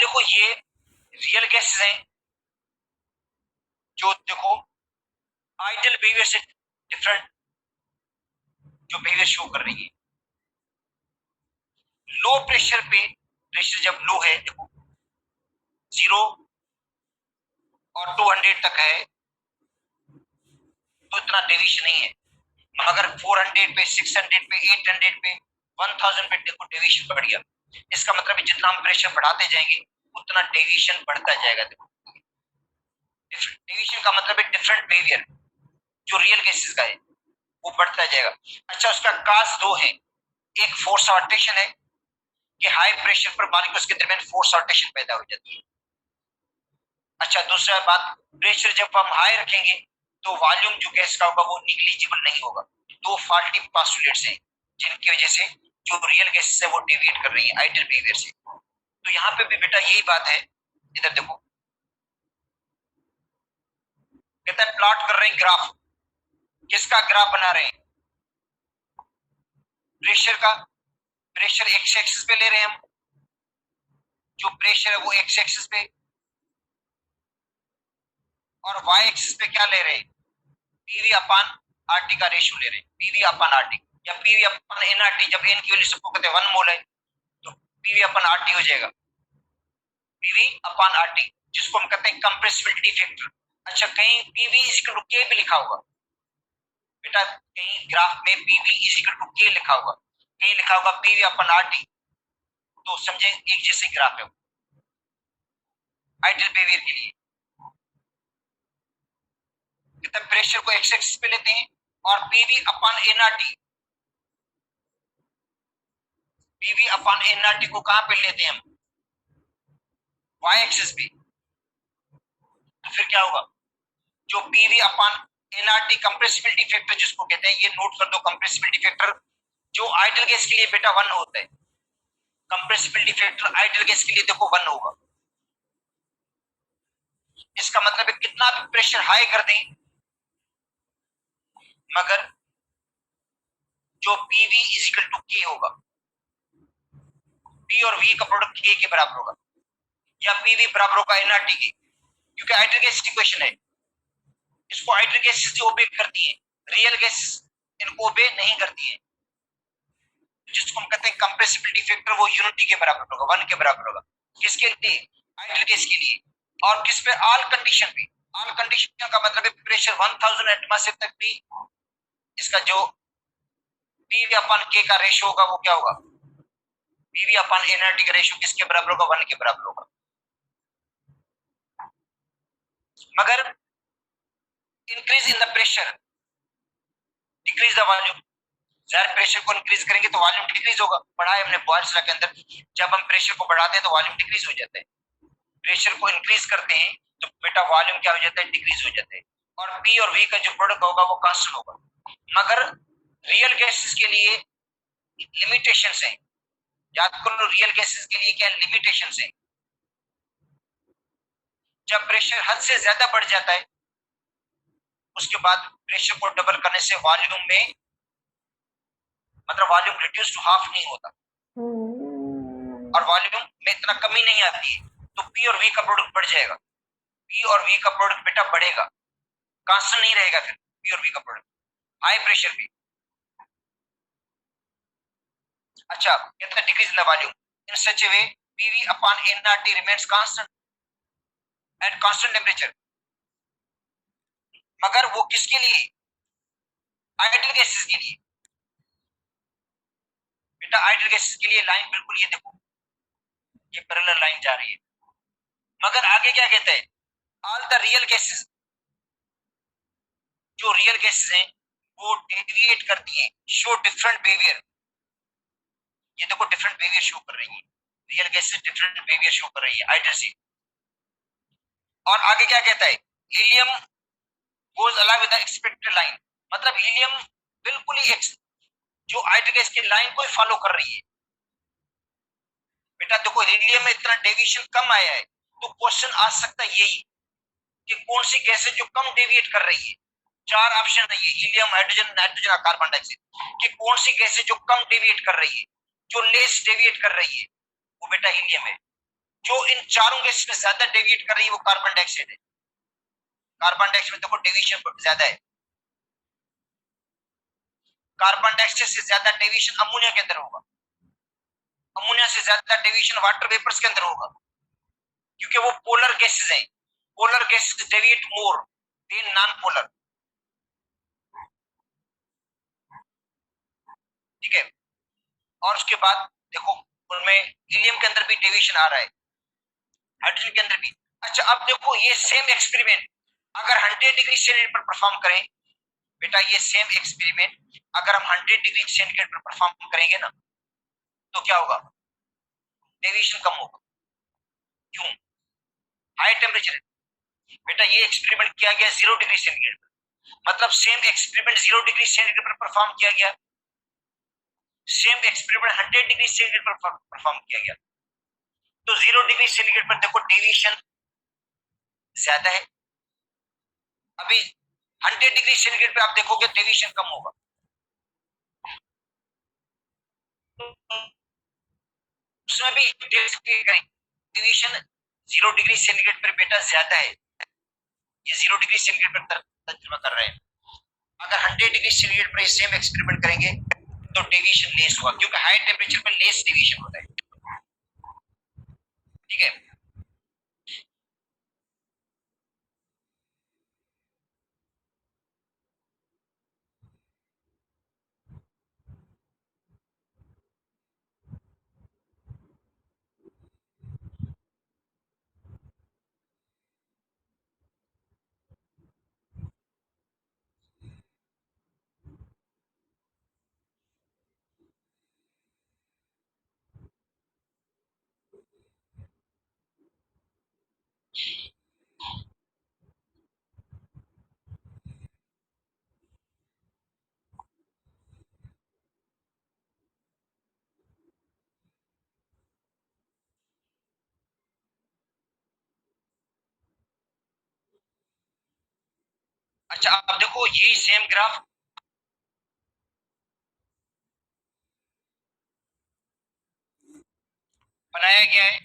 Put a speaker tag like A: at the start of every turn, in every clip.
A: देखो ये real gases हैं जो देखो आइडियल बिहेवियर से डिफरेंट जो बिहेवियर शो कर रही है। लो प्रेशर पे, प्रेशर जब लो है देखो 0 और 200 तक है तो इतना डेविएशन नहीं है, मगर 400 पे, 600 पे, 800 पे, 1000 पे देखो डेविएशन बढ़ गया। इसका मतलब है जितना हम प्रेशर बढ़ाते जाएंगे उतना डेविएशन बढ़ता जाएगा। देखो डेविएशन का मतलब है डिफरेंट बिहेवियर जो रियल केसेस का है वो बढ़ता जाएगा। अच्छा, उसका काज दो है, एक फोर्स ऑफ अट्रैक्शन है कि हाई प्रेशर पर मॉलिक्यूल्स के दरमियान फोर्स ऑफ अट्रैक्शन पैदा हो जाती है। अच्छा, दूसरा बात, प्रेशर जब हम हाई रखेंगे तो वॉल्यूम जो गैस का होगा वो निग्लिजिबल नहीं होगा। दो फॉल्टी पोस्टुलेट्स हैं जिनकी वजह से जो रियल गैसेस है वो डेविएट कर रही है आइडियल बिहेवियर से। तो यहाँ पे भी बेटा यही बात है। इधर देखो कहता है प्लॉट कर रहे हैं ग्राफ, किसका ग्राफ बना रहे हैं? प्रेशर का। प्रेशर एक्स एक्सिस पे ले रहे हैं हम, जो प्रेशर है वो एक्स एक्सिस पे, और वाई एक्सिस पे क्या ले रहे हैं? पीवी अपान आरटी का रेशियो ले रहे हैं, पीवी अपान आरटी या पीवी अपान एनआरटी। जब एन की वैल्यू सबको कहते हैं 1 मोल है तो पीवी अपान आरटी हो जाएगा, पीवी अपान आरटी, जिसको हम कहते हैं कंप्रेसिबिलिटी फैक्टर। अच्छा, कहीं पीवी इज इक्वल टू के भी लिखा होगा बेटा, कहीं ग्राफ में पीवी इज इक्वल टू के लिखा होगा, कहीं लिखा होगा पीवी अपान आरटी, तो समझे एक जैसे ग्राफ है आइडियल बिहेवियर के लिए। कितना प्रेशर को एक्स एक्सिस पे लेते हैं और पीवी अपान एनआरटी, पीवी अपान एनआरटी को कहां पे लेते हैं हम? वाई एक्सिस पे। तो फिर क्या होगा? जो पीवी अपान एनआरटी कंप्रेसिबिलिटी फैक्टर जिसको कहते हैं, ये नोट कर दो, कंप्रेसिबिलिटी फैक्टर जो आइडियल गैस के लिए बेटा 1 होता है। कंप्रेसिबिलिटी फैक्टर आइडियल गैस के लिए देखो 1 होगा। इसका मतलब है कितना भी प्रेशर हाई कर दें मगर जो पीवी इज इक्वल टू के होगा, पी और वी का प्रोडक्ट के बराबर होगा, या पीवी बराबर होगा एनआरटी के, क्योंकि आइडियल गैस इक्वेशन है। इसको आइडियल गैसेस जो ओबे करती हैं, रियल गैसेस इनको ओबे नहीं करती हैं। जिसको हम कहते हैं कंप्रेसिबिलिटी फैक्टर, वो यूनिटी के बराबर होगा, 1 के बराबर होगा। किसके लिए? आइडियल गैस के लिए। और किस पे? ऑल कंडीशन पे। ऑल कंडीशन का मतलब है प्रेशर 1000 एटमॉस्फेयर तक भी इसका जो पीवी अपान के का रेशियो होगा वो क्या होगा? पीवी अपान एनआरटी का रेशियो किसके बराबर होगा? 1 के बराबर होगा। मगर increase in the pressure decrease the volume. ज्यादा प्रेशर को इंक्रीज करेंगे तो वॉल्यूम डिक्रीज होगा। पढ़ा है हमने बॉयल्स लॉ के अंदर, जब हम प्रेशर को बढ़ाते हैं तो वॉल्यूम डिक्रीज हो जाता है। प्रेशर को इंक्रीज करते हैं तो बेटा वॉल्यूम क्या हो जाता है? डिक्रीज हो जाता है। और पी और वी का जो प्रोडक्ट होगा वो कांस्टेंट होगा। मगर रियल गैसेस के लिए लिमिटेशंस हैं। याद करो, रियल गैसेस के लिए क्या लिमिटेशंस हैं? जब प्रेशर हद से ज्यादा बढ़ जाता है उसके बाद प्रेशर को डबल करने से वॉल्यूम में, मतलब वॉल्यूम रिड्यूस टू हाफ नहीं होता और वॉल्यूम में इतना कमी नहीं आती है, तो पी और वी का प्रोडक्ट बढ़ जाएगा। पी और वी का प्रोडक्ट बेटा बढ़ेगा, कांस्टेंट नहीं रहेगा। फिर पी और वी का प्रोडक्ट हाई प्रेशर पे। अच्छा, कहते हैं decrease in the volume in such A way PV upon NRT remains constant at constant temperature. मगर वो किसके लिए? आइडियल गैसेस के लिए। बेटा आइडियल गैसेस के लिए लाइन बिल्कुल ये देखो, ये पैरेलल लाइन जा रही है। मगर आगे क्या कहते हैं? ऑल द रियल गैसेस, जो रियल गैसेस हैं वो डेविएट करती हैं, शो डिफरेंट बिहेवियर। ये देखो डिफरेंट बिहेवियर शो कर रही है, real gases different behaviour show कर रही है आइडियल से। और आगे क्या कहता है? Helium goes along with the expected line, मतलब हीलियम बिल्कुल ही जो आइडियल गैस की लाइन को ही फॉलो कर रही है। बेटा देखो हीलियम में इतना डेविएशन कम आया है तो क्वेश्चन आ सकता है यही कि कौन सी गैस है जो कम डेविएट कर रही है। 4 ऑप्शन है ये, हीलियम, हाइड्रोजन, नाइट्रोजन और कार्बन डाइऑक्साइड, कि कौन सी गैस है जो कम डेविएट कर रही है, जो लेस डेविएट कर रही है, वो बेटा हीलियम है। जो इन चारों गैसेस में ज्यादा डेविएट कर रही है वो कार्बन डाइऑक्साइड है। कार्बन डाइऑक्साइड में देखो डेविएशन ज्यादा है। कार्बन डाइऑक्साइड से ज्यादा डेविएशन अमोनिया के अंदर होगा, अमोनिया से ज्यादा डेविएशन वाटर वेपर्स के अंदर होगा, क्योंकि वो पोलर गैसेस हैं। Polar gases deviate more than non polar. ठीक है, और उसके बाद देखो उनमें हीलियम के अंदर भी डेविएशन आ रहा है, हाइड्रोजन के अंदर भी। अच्छा अब देखो ये सेम एक्सपेरिमेंट अगर 100 डिग्री सेंटीग्रेड पर परफॉर्म करें, बेटा ये सेम एक्सपेरिमेंट अगर हम 100 डिग्री सेंटीग्रेड पर परफॉर्म करेंगे ना तो क्या होगा, डेविएशन कम होगा। क्यों? हाई टेम्परेचर है। बेटा ये एक्सपेरिमेंट किया गया 0 डिग्री सेंटीग्रेड पर, मतलब सेम एक्सपेरिमेंट 0 डिग्री सेंटीग्रेड पर परफॉर्म किया गया, सेम एक्सपेरिमेंट 100 डिग्री सेंटीग्रेड पर परफॉर्म किया गया। तो 0 डिग्री सेंटीग्रेड पर देखो डेविएशन ज्यादा है, अभी 100 डिग्री सेंटीग्रेड पे आप देखोगे डेविएशन कम होगा। उसमें भी डेविएशन 0 डिग्री सेंटीग्रेड पर बेटा ज्यादा है, ये 0 डिग्री सेंटीग्रेड पर तजुर्बा कर रहे हैं। अगर 100 डिग्री सेंटीग्रेड पर सेम एक्सपेरिमेंट करेंगे तो डेविएशन लेस होगा, क्योंकि हाई टेम्परेचर पर लेस डेविएशन होता है। ठीक है, अच्छा अब देखो यही सेम ग्राफ बनाया गया है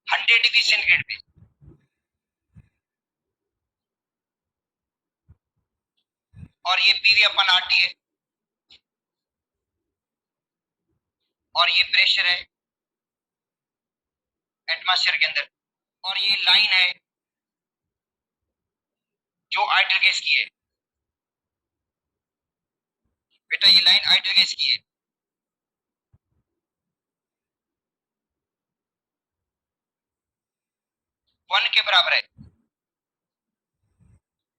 A: 100 डिग्री सेंटीग्रेड पे, और ये पीवी अपन आरटी है, और ये प्रेशर है एटमॉस्फेयर के अंदर, और ये लाइन है जो आइडियल गैस की है। बेटा ये लाइन आइडियल गैस की है, 1 के बराबर है।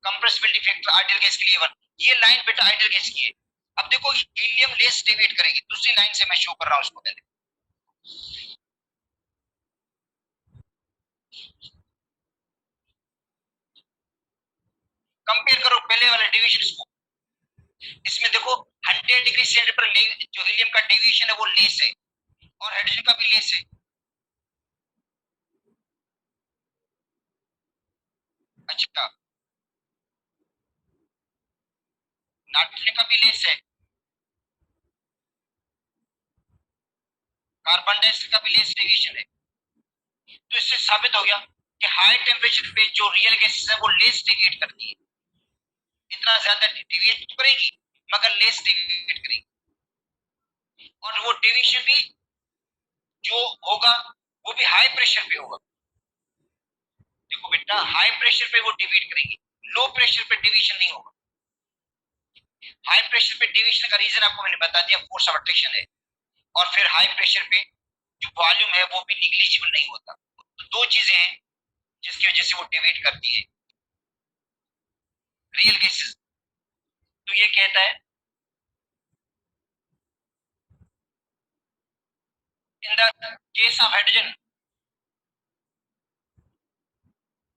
A: कंप्रेसिबिलिटी फैक्टर आइडियल गैस के लिए 1, ये लाइन बेटा आइडियल गैस की है। अब देखो हीलियम लेस डेविएट करेगी, दूसरी लाइन से मैं शो कर रहा हूं उसको पहले। कंपेयर करो पहले वाले डेविएशन को, इसमें देखो 100 डिग्री सेंटीग्रेड पर जो हीलियम का डेविएशन है वो लेस है, और हाइड्रोजन का भी लेस है। अच्छा नाइट्रोजन का भी लेस है, कार्बन डाइऑक्साइड का भी लेस डेविएशन है। तो इससे साबित हो गया कि हाई टेम्परेचर पे जो रियल गैसेस है वो लेस डेविएट करती है, इतना ज्यादा डेविएट करेगी मगर लेस डेविएट करेगी, और वो डेविएशन भी जो होगा वो भी हाई प्रेशर पे होगा। देखो बेटा हाई प्रेशर पे वो डेविएट करेगी, लो प्रेशर पे डेविएशन नहीं होगा। हाई प्रेशर पे डेविएशन का रीजन आपको मैंने बता दिया, फोर्स ऑफ अट्रैक्शन है, और फिर हाई प्रेशर पे जो वॉल्यूम है वो भी निग्लिजिबल नहीं होता। तो दो चीजें हैं जिसकी वजह से वो डेविएट करती है रियल गैसेस। तो ये कहता है in the case of hydrogen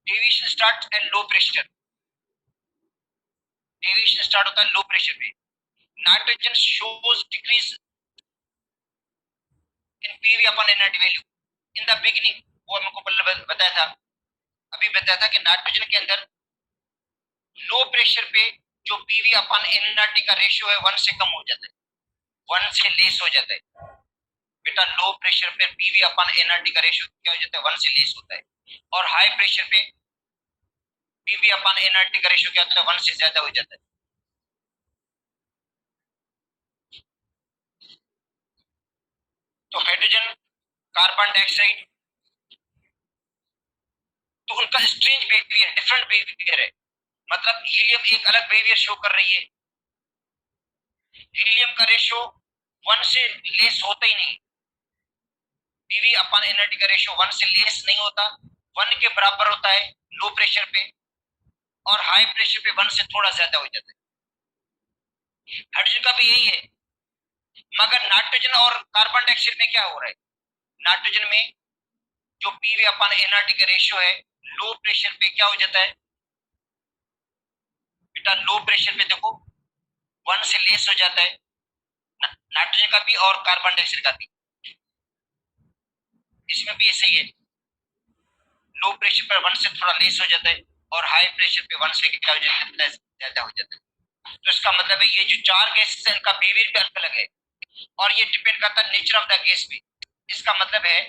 A: deviation start at low pressure, deviation start होता है लो प्रेशर पे। Nitrogen shows decrease in PV upon energy value in the beginning, वो हमको पहले बताया था, अभी बताया था कि नाइट्रोजन के अंदर लो प्रेशर पे जो पीवी अपॉन एनर्जी का रेशियो है 1 से कम हो जाता है, 1 से लेस हो जाता है। बेटा लो प्रेशर पे पीवी अपन एनआरटी का रेशियो क्या हो जाता है, 1 से लेस होता है, और हाई प्रेशर पे पीवी अपन एनआरटी का रेशियो क्या होता है, 1 से ज्यादा हो जाता है। तो हाइड्रोजन कार्बन डाइऑक्साइड, तो उनका स्ट्रेंज बिहेवियर, डिफरेंट बिहेवियर है। मतलब हीलियम एक अलग बिहेवियर शो कर रही है, हीलियम का रेशियो 1 से लेस होता ही नहीं, पीवी अपन एनर्जी का रेशियो 1 से लेस नहीं होता, 1 के बराबर होता है लो प्रेशर पे, और हाई प्रेशर पे 1 से थोड़ा ज्यादा हो जाता है। हाइड्रोजन का भी यही है, मगर नाइट्रोजन और कार्बन डाइऑक्साइड में क्या हो रहा है, नाइट्रोजन में जो पीवी अपन एनर्जी का रेशियो है लो प्रेशर पे क्या हो जाता है बेटा, लो प्रेशर पे देखो 1 से लेस हो जाता है, नाइट्रोजन का भी और कार्बन डाइऑक्साइड का भी, इसमें भी ऐसे ही है, लो प्रेशर पर 1 से थोड़ा लेस हो जाता है, और हाई प्रेशर पे 1 से क्या हो जाता है, ज्यादा हो जाता है। तो इसका मतलब है ये जो चार गैसेस है इनका बिहेवियर भी अलग अलग है, और ये डिपेंड करता है नेचर ऑफ द गैस पे। इसका मतलब है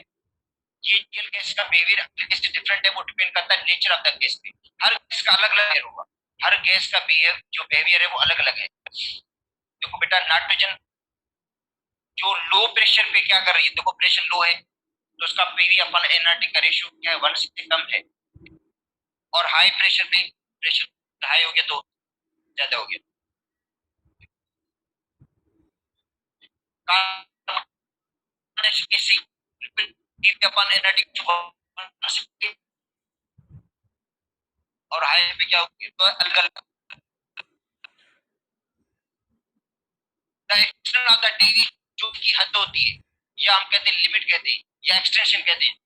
A: ये रियल गैस का बिहेवियर इससे डिफरेंट है, वो डिपेंड करता है नेचर ऑफ द गैस पे। हर गैस का अलग अलग होगा, हर गैस का बिहेव जो बिहेवियर है वो अलग अलग है। देखो बेटा नाइट्रोजन जो लो प्रेशर पे क्या कर रही है, देखो प्रेशर लो है तो उसका पीवी अपन एनआरटी का रेशियो क्या है, 1 से कम है, और हाई प्रेशर पे प्रेशर हाई हो गया तो ज्यादा हो गया। अपन एनर्जी और हाई पे क्या होगी तो अलग अलग, एक्सटेंशन ऑफ द डेवी जो की हद होती है, या हम कहते हैं लिमिट कहते हैं, या एक्सटेंशन कहते हैं।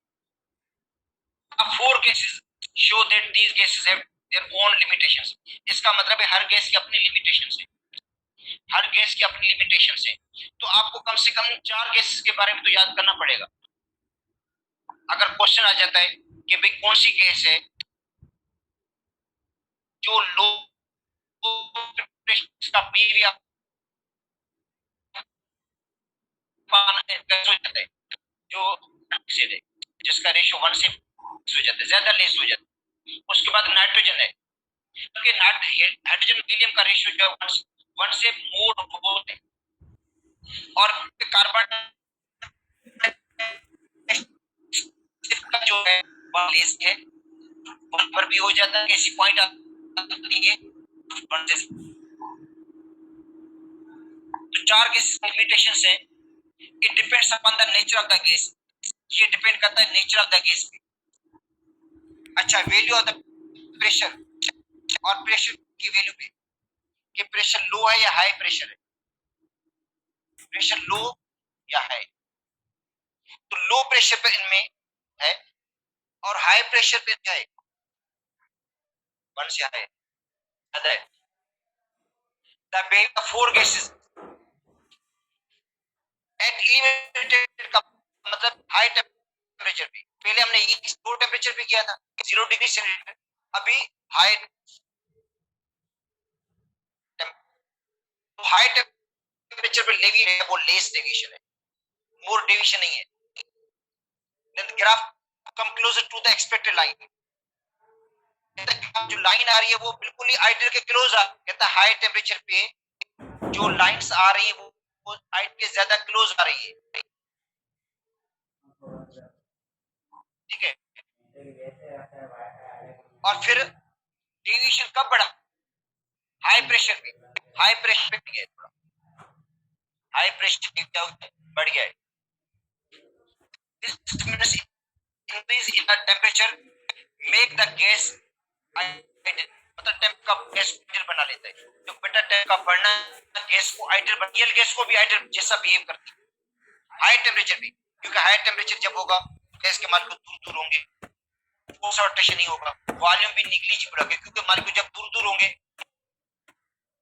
A: अब 4 cases show that these gases have their own limitations. इसका मतलब है हर गैस की अपनी लिमिटेशंस है, हर गैस की अपनी लिमिटेशंस है। तो आपको कम से कम 4 गैसेस के बारे में तो याद करना पड़ेगा। अगर क्वेश्चन आ जाता है कि भाई कौन सी गैस है जो लो का पीवी हो जाता है, जो है जिसका रेशियो 1 से हो जाता है, ज्यादा लेस हो जाता है। उसके बाद नाइट्रोजन है, क्योंकि हाइड्रोजन हीलियम का रेशियो जो है 1 से मोर होता है, और कार्बन जो है वह लेस है, 1 पर भी हो जाता है, किसी पॉइंट आती है 1 से। तो 4 गैसेस लिमिटेशंस है, it depends upon the nature of the gas, ये डिपेंड करता है नेचर ऑफ द गैस पे। अच्छा, वैल्यू ऑफ द प्रेशर, और प्रेशर की वैल्यू पे कि प्रेशर लो है या हाई प्रेशर है, प्रेशर लो या हाई। तो लो प्रेशर पे इनमें है, और हाई प्रेशर पे क्या है, 1 से हाई ज्यादा है। The beg of 4 gases at elevated का मतलब हाई टेम्परेचर पे, पहले हमने लो टेम्परेचर पे किया था 0 डिग्री सेंटीग्रेड, अभी हाई, तो हाई टेम्परेचर पे लेवी है वो लेस डेविएशन है, मोर डेविएशन नहीं है। then the graph come closer to the expected line, जो लाइन आ रही है वो बिल्कुल ही आइडियल के क्लोज आ, कहता है हाई टेम्परेचर पे जो लाइंस आ रही है वो आइडियल के ज्यादा क्लोज आ रही है, ठीक है। और फिर डेविएशन कब बढ़ा, हाई प्रेशर पे, हाई प्रेशर पे गया थोड़ा, हाई प्रेशर पे क्या बढ़ गया है। This means increase in the temperature make the gas ideal, मतलब टेम्प का गैस आइडियल बना लेता है। तो बेटा टेम्प का बढ़ना गैस को आइडियल, रियल गैस को भी आइडियल जैसा बिहेव करती है हाई टेम्परेचर पे, क्योंकि हाई टेम्परेचर जब होगा गैस के मालिक्यूल दूर दूर होंगे, फोर्स और रोटेशन नहीं होगा, वॉल्यूम भी निग्लिजिबल होगा, क्योंकि मालिक्यूल जब दूर दूर होंगे,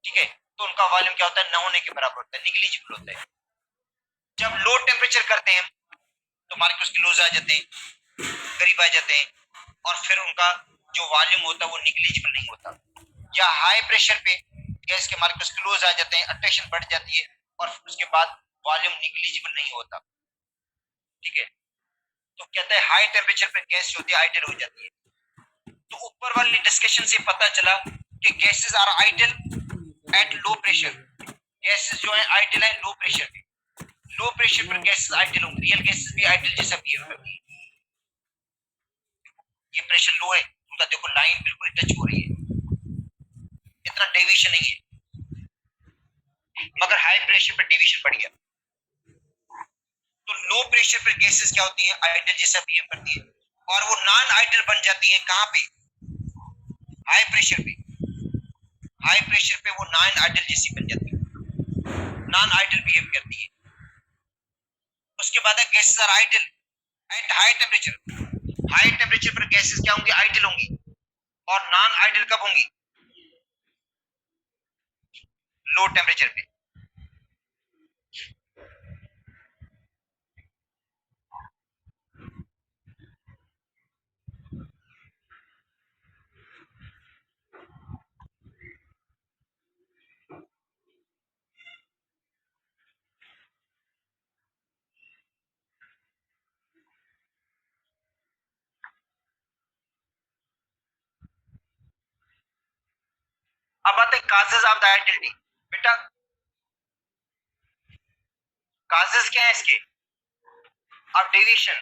A: ठीक है, तो उनका वॉल्यूम क्या होता है, न होने के बराबर होता है, निग्लिजिबल होता है। जब लो टेम्परेचर करते हैं तो मालिक्यूल्स क्लोज आ जाते हैं, करीब आ जाते हैं, और फिर उनका जो वॉल्यूम होता है वो निग्लिजिबल नहीं होता। या हाई प्रेशर पे गैस के मालिक्यूल्स क्लोज आ जाते हैं, अट्रैक्शन बढ़ जाती है, और उसके बाद वॉल्यूम निग्लिजिबल नहीं होता। ठीक है। तो कहता है हाई टेम्परेचर पर गैस जो होती है आइडल हो जाती है। तो ऊपर वाली डिस्कशन से पता चला कि gases are ideal at low pressure. Gases जो है आइडल है लो प्रेशर पे। लो प्रेशर पर गैसेस आइडल होंगी, रियल गैसेस भी आइडल जैसा बिहेव करती है। ये प्रेशर लो है, उनका देखो लाइन बिल्कुल टच हो रही है, इतना डेविएशन नहीं है। मगर हाई प्रेशर पर डेविएशन बढ़ गया। तो लो प्रेशर पर गैसेस क्या होती है, आइडल जैसा बिहेव करती है, और वो नॉन आइडल बन जाती है। कहां पे, हाई प्रेशर पे। हाई प्रेशर पे वो नॉन आइडल जैसी बन जाती है, नॉन आइडल बिहेव करती है। उसके बाद है gases are ideal at high temperature. High temperature पर गैसेस क्या होंगी, आइडल होंगी, और नॉन आइडल कब होंगी, लो टेम्परेचर पे। अब आते हैं काजेस ऑफ द आइडलिटी। बेटा काजेस क्या है इसके, ऑफ डेविएशन।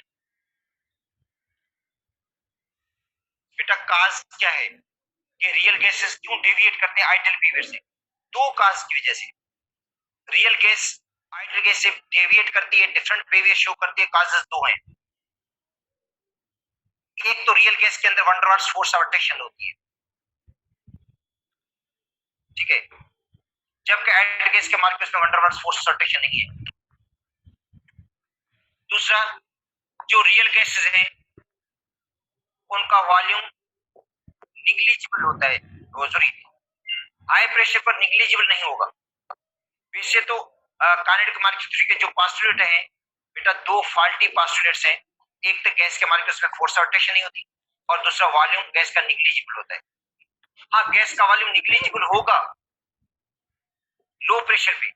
A: बेटा काज क्या है कि रियल गैसेस क्यों डेविएट करते हैं आइडल बिहेवियर से, दो काज की वजह से। रियल गैस आइडल गैस से डेविएट करती है, डिफरेंट बिहेवियर शो करती है। काजेस दो हैं। एक तो रियल गैस के अंदर van der Waals force of attraction होती है, ठीक है, जबकि आइडल गैस के मॉलिक्यूल्स में van der Waals force of attraction नहीं है। दूसरा, जो रियल गैसेस हैं उनका वॉल्यूम निग्लिजिबल होता है, सॉरी हाई प्रेशर पर निग्लिजिबल नहीं होगा। वैसे तो काइनेटिक मॉलिक्यूल थ्योरी के जो पोस्टुलेट हैं बेटा, दो फॉल्टी पोस्टुलेट्स हैं। एक तो गैस के मॉलिक्यूल्स में फोर्स ऑफ अट्रैक्शन नहीं होती, और दूसरा वॉल्यूम गैस का निग्लिजिबल होता है। हाँ, गैस का वॉल्यूम निग्लिजिबल होगा लो प्रेशर पे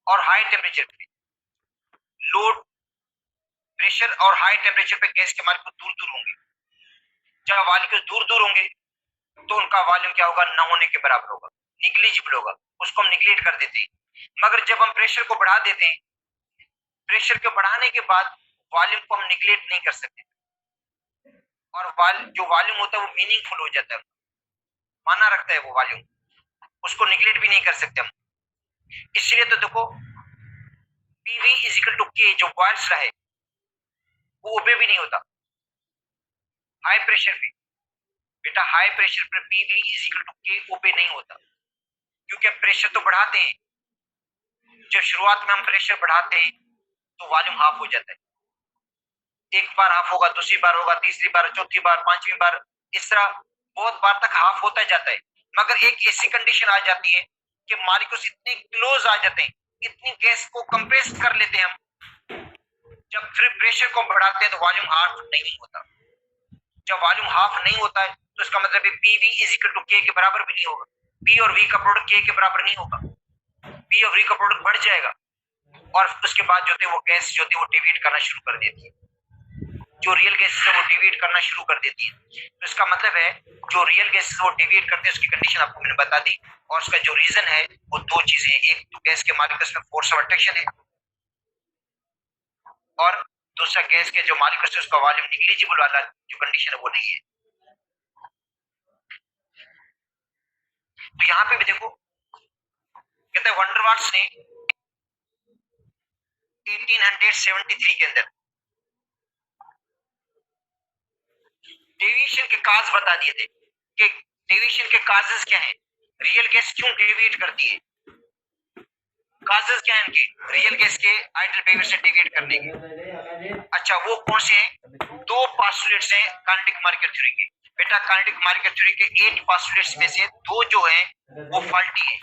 A: और हाई टेम्परेचर पे। लो प्रेशर और हाई टेम्परेचर पे गैस के मॉलिक्यूल दूर दूर होंगे। जब मॉलिक्यूल दूर दूर होंगे तो उनका वॉल्यूम क्या होगा, न होने के बराबर होगा, निग्लिजिबल होगा, उसको हम निग्लेक्ट कर देते हैं। मगर जब हम प्रेशर को बढ़ा देते हैं, प्रेशर को बढ़ाने के बाद वॉल्यूम को हम निग्लेक्ट नहीं कर सकते, और जो वॉल्यूम होता है वो मीनिंगफुल हो जाता है, माना रखता है वो वॉल्यूम, उसको निग्लेक्ट भी नहीं कर सकते हम। इसलिए तो देखो पीवी इज इक्वल टू के, जो बॉयल्स रहा है वो ओबे भी नहीं होता हाई प्रेशर पे। बेटा हाई प्रेशर पर पीवी इज इक्वल टू के ओबे नहीं होता, क्योंकि हम प्रेशर तो बढ़ाते हैं। जब शुरुआत में हम प्रेशर बढ़ाते हैं तो वॉल्यूम हाफ हो जाता है। एक बार हाफ होगा, दूसरी बार होगा, तीसरी बार, चौथी बार, पांचवी बार, इस तरह बहुत बार तक हाफ होता जाता है। मगर एक ऐसी कंडीशन आ जाती है कि मॉलिक्यूल्स इतने क्लोज आ जाते हैं, इतनी गैस को कंप्रेस कर लेते हैं हम, जब फिर प्रेशर को बढ़ाते हैं तो वॉल्यूम हाफ नहीं होता। जब वॉल्यूम हाफ नहीं होता है तो इसका मतलब है पीवी इज इक्वल टू के बराबर भी नहीं होगा। पी और वी का प्रोडक्ट के बराबर नहीं होगा, पी और वी का प्रोडक्ट बढ़ जाएगा, और उसके बाद जो होती है वो गैस जो होती है वो डिविएट करना शुरू कर देती है। जो रियल गैस है वो डिविएट करना शुरू कर देती है। तो इसका मतलब है जो रियल गैस वो डिविएट करते हैं उसकी कंडीशन आपको मैंने बता दी, और उसका जो रीजन है वो दो चीजें हैं। एक तो गैस के मॉलिक्यूल्स में फोर्स ऑफ अट्रैक्शन है, और दूसरा गैस के जो मॉलिक्यूल्स है उसका वॉल्यूम निग्लिजिबल वाला जो कंडीशन है वो नहीं है। तो यहाँ पे भी देखो कहते हैं वंडर वाल्स ने 1873 के अंदर डेविएशन के काज बता दिए थे कि डेविएशन के काजेस क्या हैं, रियल गैस क्यों डेविएट करती है, काजेस क्या है इनके, रियल गैस के आइडल बिहेवियर से डेविएट करने के। अच्छा, वो कौन से हैं, दो पोस्टुलेट्स हैं काइनेटिक मॉलिक्यूल थ्योरी के। बेटा काइनेटिक मॉलिक्यूल थ्योरी के 8 पोस्टुलेट्स में से दो जो हैं वो फॉल्टी है,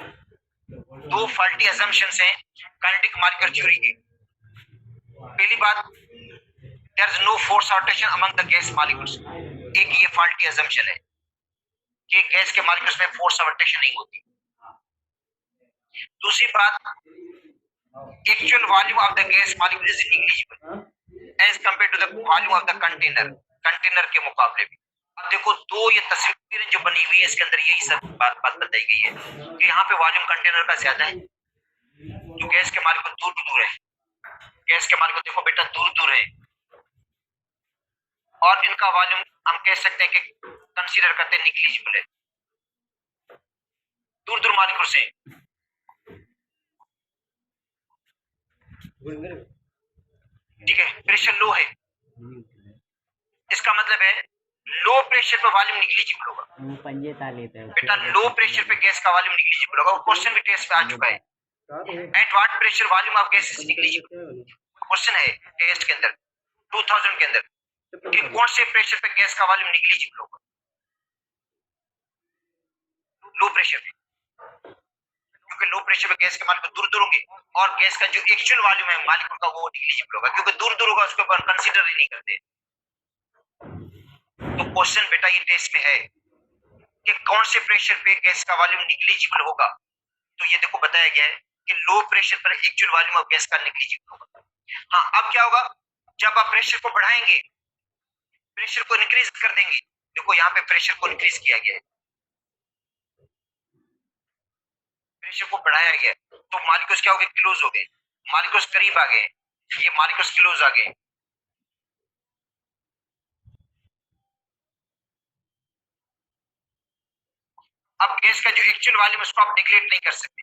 A: दो फॉल्टी असम्पशंस हैं काइनेटिक मॉलिक्यूल थ्योरी के। पहली बात, there is no force of attraction among the gas molecules. एक ये फॉल्टी असम्पशन है कि गैस के मॉलिक्यूल्स में फोर्स ऑफ अट्रैक्शन नहीं होती। दूसरी बात, Actual volume of the gas molecule is negligible as compared to the volume of the container के मुकाबले में। अब देखो दो ये तस्वीरें जो बनी हुई है इसके अंदर यही सब बात बताई गई है कि यहाँ पे वॉल्यूम कंटेनर का ज्यादा है, जो गैस के मालिक्यूल दूर दूर है। गैस के मालिक्यूल देखो बेटा दूर दूर है, और इनका वॉल्यूम हम कह सकते हैं कि कंसीडर करते हैं निग्लिजिबल है, दूर दूर मालिक्यूल से। ठीक है, प्रेशर लो है, इसका मतलब है लो प्रेशर पे वॉल्यूम निग्लिजिबल होगा। बेटा लो प्रेशर पे गैस का वॉल्यूम निग्लिजिबल होगा, क्वेश्चन भी टेस्ट पे आ चुका है। At what pressure volume of gas is negligible, question है टेस्ट के अंदर 2000 के अंदर कि कौन से प्रेशर पे गैस का वॉल्यूम निग्लिजिबल होगा। लो प्रेशर पे, क्योंकि लो प्रेशर पे गैस के मालिक्यूल दूर दूर होंगे और गैस का जो एक्चुअल वॉल्यूम है मालिक्यूल का वो निग्लिजिबल होगा, क्योंकि दूर दूर होगा उसको कंसीडर ही नहीं करते। तो क्वेश्चन बेटा ये टेस्ट में है कि कौन से प्रेशर पे गैस का वॉल्यूम निग्लिजिबल होगा। तो ये देखो बताया गया है कि लो प्रेशर पर एक्चुअल वॉल्यूम ऑफ गैस का निग्लिजिबल होगा। हाँ, अब क्या होगा, जब आप प्रेशर को बढ़ाएंगे, प्रेशर को इंक्रीज कर देंगे, देखो यहाँ पे प्रेशर को इंक्रीज किया गया है, प्रेशर को बढ़ाया गया, तो मालिक्यूल्स क्या हो गए, क्लोज हो गए, मालिक्यूल्स करीब आ गए, ये मालिक्यूल्स क्लोज आ गए। अब गैस का जो एक्चुअल वॉल्यूम उसको आप निगलेक्ट नहीं कर सकते।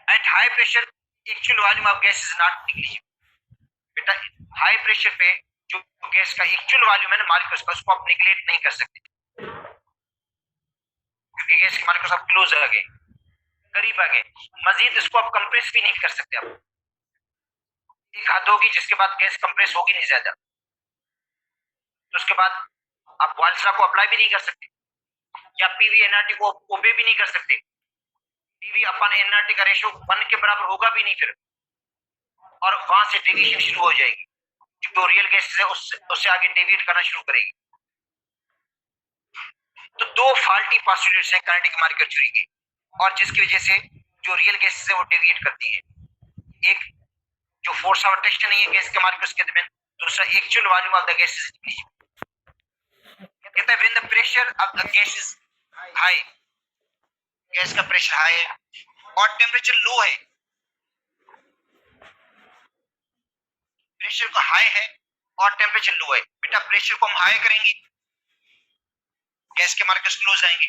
A: At high pressure actual volume of gas is not negligible. बेटा हाई प्रेशर पे जो गैस का एक्चुअल वॉल्यूम है ना मालिक्यूल्स का, उसको आप निगलेक्ट नहीं कर सकते, क्योंकि गैस के मालिक्यूल्स आप क्लोज आ गए, करीब आ गए। मजीद इसको आप कंप्रेस भी नहीं कर सकते। आप एक हद होगी जिसके बाद गैस कंप्रेस होगी नहीं ज्यादा, तो उसके बाद आप बॉयल्स लॉ को अप्लाई भी नहीं कर सकते, या पीवी एनआरटी को ओबे भी नहीं कर सकते। पीवी अपन एनआरटी का रेशियो 1 के बराबर होगा भी नहीं फिर, और वहां से डेविएशन शुरू हो जाएगी, जो रियल गैसेस है उससे आगे डेविएट करना शुरू करेगी। तो दो फॉल्टी पॉस्टुलेट्स हैं काइनेटिक मार्कर थ्योरी की, और जिसकी वजह से जो रियल गैसेस है वो डेविएट करती है। एक जो फोर्स ऑफ अट्रैक्शन नहीं है गैस के मालिक्यूल्स के दरमियान, दूसरा actual volume of the gas is, कहता है when the pressure of the gas is high, gas का प्रेशर हाई है और टेम्परेचर लो है, प्रेशर को हाई है और टेम्परेचर लो है। बेटा प्रेशर को हम हाई करेंगे, गैस के मालिक्यूल्स क्लोज आएंगे,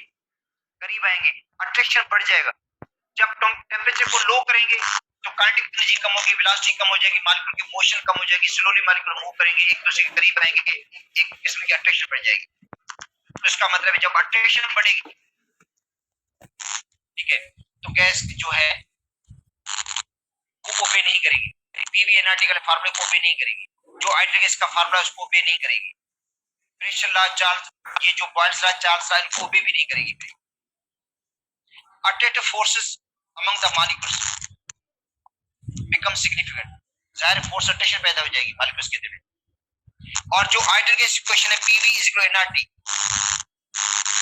A: करीब आएंगे, अट्रैक्शन बढ़ जाएगा। जब टेम्परेचर को लो करेंगे तो काइनेटिक एनर्जी कम होगी, वेलोसिटी कम हो जाएगी, मालिक्यूल की मोशन कम हो जाएगी, स्लोली मालिक्यूल मूव करेंगे, एक दूसरे के करीब आएंगे, एक किस्म की अट्रैक्शन बढ़ जाएगी। तो इसका मतलब है जब अट्रैक्शन बढ़ेगी, ठीक है, तो गैस जो है वो ओबे नहीं करेगी, पीवी एनआरटी का फार्मूला को ओबे नहीं करेगी, जो आइडियल गैस का फार्मूला उसको ओबे नहीं करेगी, प्रेशर लॉ चार्ल्स, ये जो बॉयल्स लॉ चार्ल्स लॉ इनको ओबे भी नहीं करेगी। attractive forces among the molecules become significant, जाहिर फोर्स अट्रैक्शन पैदा हो जाएगी मॉलिक्यूल्स के अंदर। और जो आइडियल गैस इक्वेशन है PV is equal to nRT,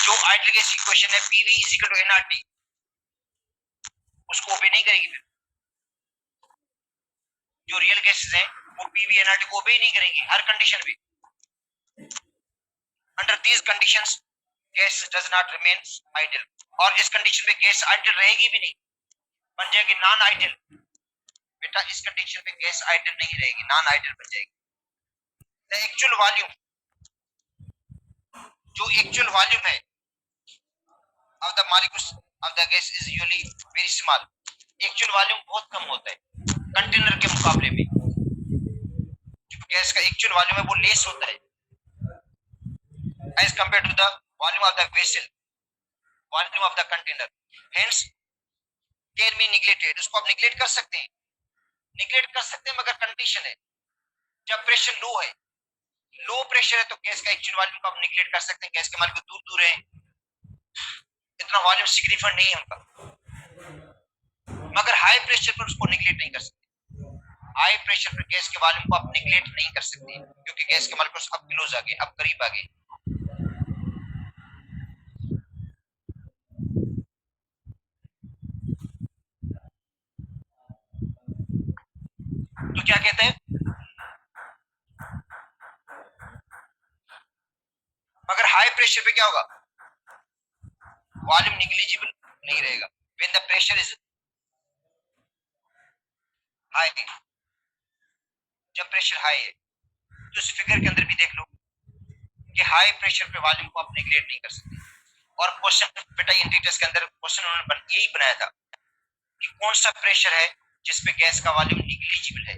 A: जो आइडियल गैस इक्वेशन है PV is equal to nRT, उसको ओबे नहीं करेगी। फिर जो रियल गैसेस हैं वो पीवी एनआरटी को ओबे नहीं करेंगी हर कंडीशन पे। Under these conditions gas does not remain ideal, और इस कंडीशन पे गैस आइडियल रहेगी भी नहीं, बन जाएगी नॉन आइडियल। बेटा इस कंडीशन पे गैस आइडियल नहीं रहेगी, नॉन आइडियल बन जाएगी। द एक्चुअल वॉल्यूम, जो एक्चुअल वॉल्यूम है of the molecules of the gas is usually very small, actual volume बहुत कम होता है कंटेनर के मुकाबले में। जो गैस का एक्चुअल वॉल्यूम है वो लेस होता है as compared to the volume of the vessel, volume of the container, hence can be neglected. उसको आप निग्लेक्ट कर सकते हैं, निग्लेक्ट कर सकते हैं, मगर कंडीशन है जब प्रेशर लो है, लो प्रेशर है तो गैस का एक्चुअल वॉल्यूम को आप निग्लेक्ट कर सकते हैं, गैस के मालिक्यूल दूर दूर है, इतना वॉल्यूम सिग्निफिकेंट नहीं है उनका, मगर हाई प्रेशर पर उसको निग्लेक्ट नहीं कर सकते। हाई प्रेशर पर गैस के वॉल्यूम को आप निग्लेक्ट नहीं कर सकते, क्योंकि गैस के मालिक्यूल्स अब क्लोज आ गए, अब करीब आ गए। क्या कहते हैं? मगर हाई प्रेशर पे क्या होगा? वॉल्यूम निग्लिजिबल नहीं रहेगा। When the pressure is high, जब प्रेशर हाई है तो इस फिगर के अंदर भी देख लो कि हाई प्रेशर पे वॉल्यूम को आप निगलेक्ट नहीं कर सकते। और क्वेश्चन बेटा एंट्री टेस्ट के अंदर क्वेश्चन उन्होंने यही बनाया था कि कौन सा प्रेशर है जिसपे गैस का वॉल्यूम निग्लिजिबल है?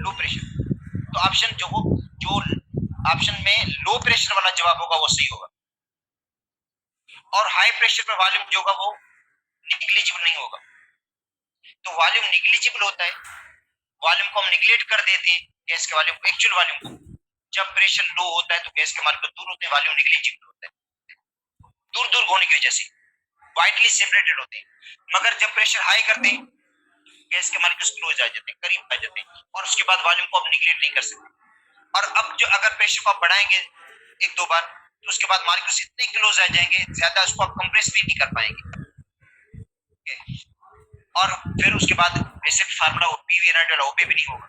A: Low pressure. तो ऑप्शन जो ऑप्शन में लो प्रेशर वाला जवाब होगा वो सही होगा, और हाई प्रेशर पे वॉल्यूम जो होगा वो निग्लिजिबल नहीं होगा। तो वॉल्यूम निग्लिजिबल होता है, वॉल्यूम को हम निगलेक्ट कर देते हैं, गैस के वॉल्यूम को, एक्चुअल वॉल्यूम को। जब प्रेशर लो होता है तो गैस के मॉलिक्यूल दूर होते हैं, वॉल्यूम निग्लिजिबल होता है, दूर दूर होने की वजह से वाइडली सेपरेटेड होते हैं। मगर जब प्रेशर हाई करते हैं गैस के मॉलिक्यूल्स क्लोज आ जाते हैं, करीब आ जाते हैं, और उसके बाद वॉल्यूम को आप निगलेक्ट नहीं कर सकते। और अब जो अगर प्रेशर को आप बढ़ाएंगे एक दो बार तो उसके बाद मॉलिक्यूल्स इतने क्लोज आ जाएंगे, ज्यादा उसको आप कंप्रेस भी नहीं कर पाएंगे। और फिर उसके बाद बेसिक फार्मूला पीवी एनर्जी वाला ओपे भी नहीं होगा।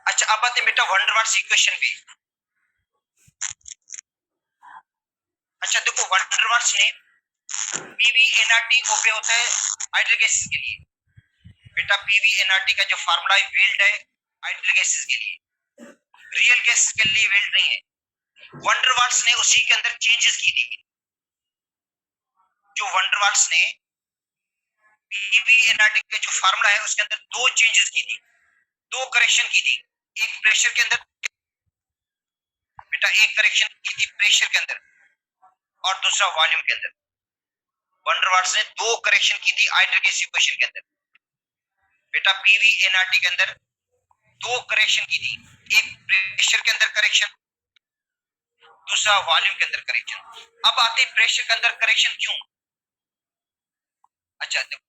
A: अच्छा, अब आते हैं बेटा वंडरवाल्स इक्वेशन पे। अच्छा देखो, वंडरवाल्स ने पीवी एनआरटी ओपे होता है आइडियल गैसेस के लिए। बेटा पीवी एनआरटी का जो फार्मूला है वेल्ड है आइडियल गैसेस के लिए, रियल गैसेस के लिए वेल्ड नहीं है। वंडरवाल्स ने उसी के अंदर चेंजेस की थी। जो वंडरवाल्स ने पीवी एनआरटी का जो फार्मूला है उसके अंदर दो चेंजेस की थी, दो करेक्शन की थी। एक प्रेशर के अंदर बेटा, एक करेक्शन की थी प्रेशर के अंदर और दूसरा वॉल्यूम के अंदर। वंडरवाल्स ने दो करेक्शन की थी आइडियल गैस इक्वेशन के अंदर। बेटा पीवी एनआरटी के अंदर दो करेक्शन की थी, एक प्रेशर के अंदर करेक्शन, दूसरा वॉल्यूम के अंदर करेक्शन। अब आते हैं प्रेशर के अंदर करेक्शन क्यों? अच्छा देखो,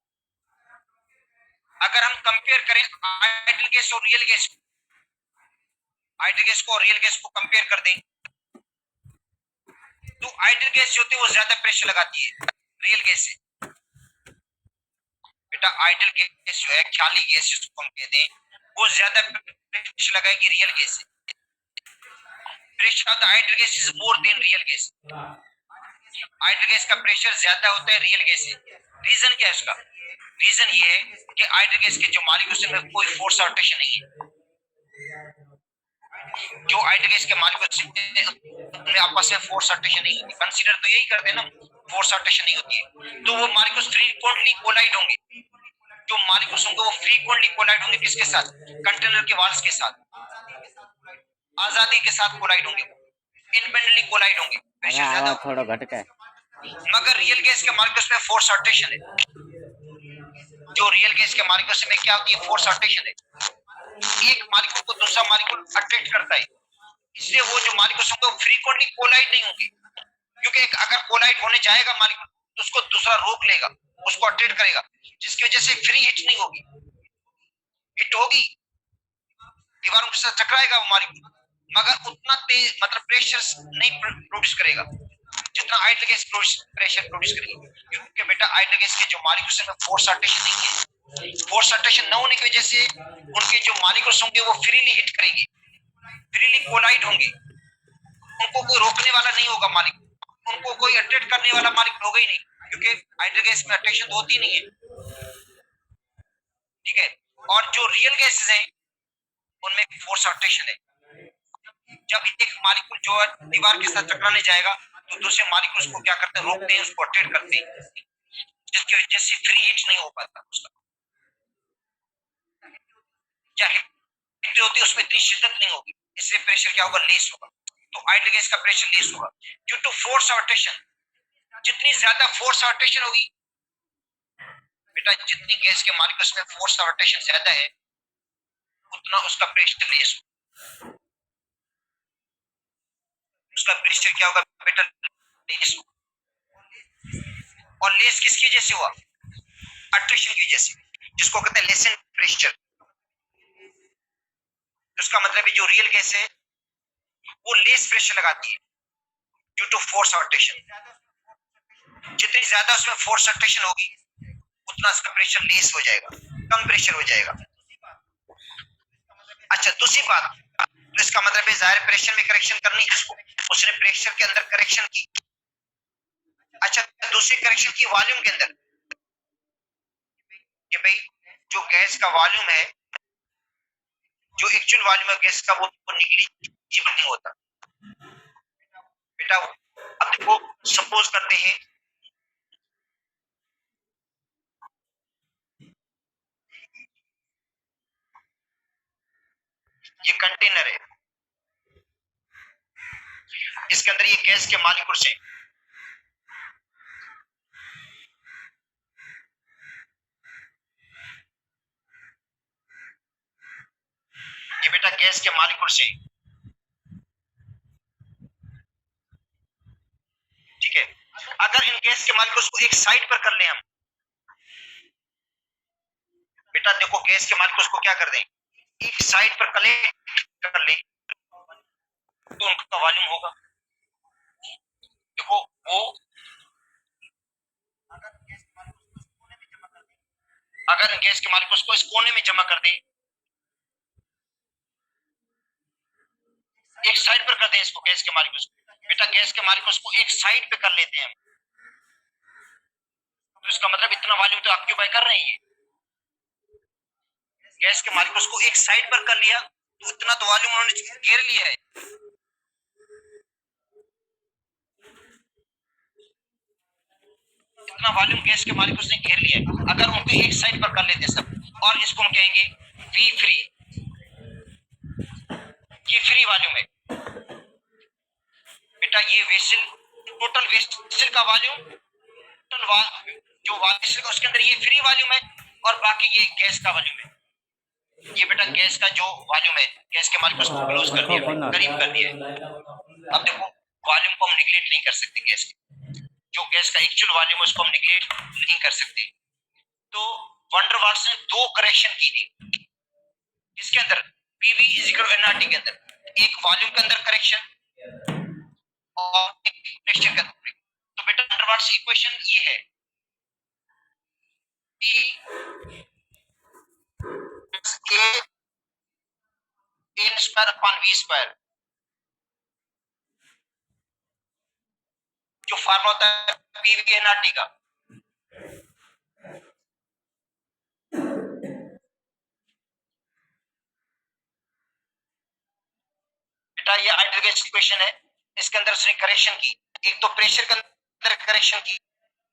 A: अगर हम कंपेयर करें आइडियल गैस और रियल गैस, आइडियल गैस को और रियल गैस को कंपेयर कर दें तो आइडियल गैस जो होती है वो ज्यादा प्रेशर लगाती है रियल गैस से। बेटा आइडियल गैस जो है, ख्याली गैस जिसको हम कहते हैं, वो ज्यादा प्रेशर लगाएगी रियल गैस से। Pressure of the ideal gas is more than real gas. Ideal gas का प्रेशर ज्यादा होता है रियल गैस से। रीजन क्या है उसका? रीजन ये है कि आइडियल गैस के जो मॉलिक्यूल्स में कोई फोर्स रोटेशन नहीं है। जो आइडियल गैस के मॉलिक्यूल्स में आपस में फोर्स रोटेशन नहीं होती, कंसीडर तो यही करते हैं ना, फोर्स रोटेशन नहीं होती है, तो वो मॉलिक्यूल्स फ्रीक्वेंटली कोलाइड होंगे। जो मॉलिक्यूल्स होंगे वो फ्रीक्वेंटली कोलाइड होंगे, किसके साथ? कंटेनर के वॉल्स के साथ, आजादी के साथ कोलाइड होंगे, इंडिपेंडेंटली कोलाइड होंगे, प्रेशर ज्यादा
B: थोड़ा घटका है।
A: मगर रियल गैस के मॉलिक्यूल्स में फोर्स रोटेशन है। जो रियल गैस के मॉलिक्यूल्स में क्या होती है? फोर्स रोटेशन है। एक मॉलिक्यूल को दूसरा मॉलिक्यूल अट्रैक्ट करता है, इसलिए वो जो मॉलिक्यूल्स होंगे वो फ्रीक्वेंटली कोलाइड नहीं होंगे, क्योंकि अगर कोलाइड होने जाएगा मॉलिक्यूल तो उसको दूसरा रोक लेगा, उसको अट्रैक्ट करेगा, जिसकी वजह से फ्री हिट नहीं होगी। हिट होगी, दीवारों के साथ टकराएगा वो मॉलिक्यूल, मगर उतना तेज मतलब प्रेशर नहीं प्रोड्यूस करेगा जितना आइडियल गैस प्रेशर प्रोड्यूस करेगी। क्योंकि बेटा आइडियल गैस के जो मॉलिक्यूल्स हैं फोर्स रोटेशन नहीं है। फोर्स रोटेशन न होने की वजह से उनके जो मॉलिक्यूल्स होंगे वो फ्रीली हिट करेंगे, फ्रीली कोलाइड होंगे, उनको कोई रोकने वाला नहीं होगा मालिक, उनको कोई अट्रैक्ट करने वाला मालिक होगा ही नहीं, क्योंकि आइडियल गैस में अट्रैक्शन होती नहीं है। ठीक है, और जो रियल गैसेस हैं उनमें फोर्स अट्रैक्शन है। जब एक मॉलिक्यूल जो है दीवार के साथ टकराने जाएगा तो दूसरे मॉलिक्यूल्स को क्या करते हैं? रोकते हैं, उसको अट्रैक्ट करते हैं, जिसकी वजह से फ्री हिट नहीं हो पाता उसका। क्या हिट होती है उसमें इतनी शिद्दत नहीं होगी, इससे प्रेशर क्या होगा? लेस होगा। तो आइडियल गैस का प्रेशर लेस होगा ड्यू टू फोर्स रोटेशन। जितनी ज्यादा फोर्स रोटेशन होगी बेटा, जितनी गैस के मॉलिक्यूल्स में फोर्स रोटेशन ज्यादा है उतना उसका प्रेशर लेस होगा, उसका प्रेशर क्या होगा बेटा? लेस होगा। और लेस किसकी वजह से हुआ? अट्रैक्शन की वजह से, जिसको कहते हैं लेसेंट प्रेशर। तो उसका मतलब है जो रियल गैस है वो लेस प्रेशर लगाती है due to force of attraction. जितनी ज्यादा उसमें फोर्स अट्रैक्शन होगी उतना उसका प्रेशर लेस हो जाएगा, कम प्रेशर हो जाएगा। अच्छा, दूसरी बात, तो इसका मतलब है जाहिर प्रेशर में करेक्शन करनी है उसको, उसने प्रेशर के अंदर करेक्शन की। अच्छा, दूसरी करेक्शन की वॉल्यूम के अंदर, कि भाई जो गैस का वॉल्यूम है, जो एक्चुअल वॉल्यूम है गैस का, वो निगलिजिबल नहीं होता बेटा। अब देखो, सपोज करते हैं ये कंटेनर है, इसके अंदर ये गैस के मॉलिक्यूल्स हैं। ये बेटा गैस के मॉलिक्यूल्स हैं, ठीक है। अगर इन गैस के मॉलिक्यूल्स को एक साइड पर कर लें हम, बेटा देखो गैस के मॉलिक्यूल्स को क्या कर दें, एक साइड पर कलेक्ट कर लें, तो उनका वॉल्यूम होगा। देखो वो अगर गैस के मॉलिक्यूल्स को इस कोने में जमा कर दें, एक साइड पर कर दें इसको, गैस के मॉलिक्यूल्स को, बेटा गैस के मॉलिक्यूल्स को एक साइड पे कर लेते हैं, तो इसका मतलब इतना वॉल्यूम तो ऑक्यूपाई कर रहे हैं ये। गैस के मॉलिक्यूल्स को एक साइड पर कर लिया तो इतना तो वॉल्यूम उन्होंने घेर लिया है। इतना वॉल्यूम गैस के मॉलिक्यूल्स ने घेर लिया है। अगर उनको एक साइड पर कर लेते सब, और इसको हम कहेंगे वी फ्री, ये फ्री वॉल्यूम है बेटा। ये वेसल, टोटल वेसल का वॉल्यूम, टोटल जो वेसल का उसके अंदर ये फ्री वॉल्यूम है, और बाकी ये गैस का वॉल्यूम है। ये बेटा गैस का जो वॉल्यूम है, गैस के मॉलिक्यूल्स को क्लोज कर दिया, करीब कर दिया। अब देखो वॉल्यूम को हम निगलेक्ट नहीं कर सकते, गैस के जो गैस का एक्चुअल वॉल्यूम है उसको हम निगलेक्ट नहीं कर सकते। तो वंडर वाट्स ने दो करेक्शन की थी इसके अंदर, पीवी इज इक्वल एनआरटी के अंदर, एक वॉल्यूम के अंदर करेक्शन और एक प्रेशर के अंदर। तो बेटा वंडर वाट्स इक्वेशन ये है, E A n square upon v square, जो फार्मूला होता है पीवी एनआरटी का। बेटा ये आइडियल गैस इक्वेशन है, इसके अंदर उसने करेक्शन की, एक तो प्रेशर के अंदर करेक्शन की,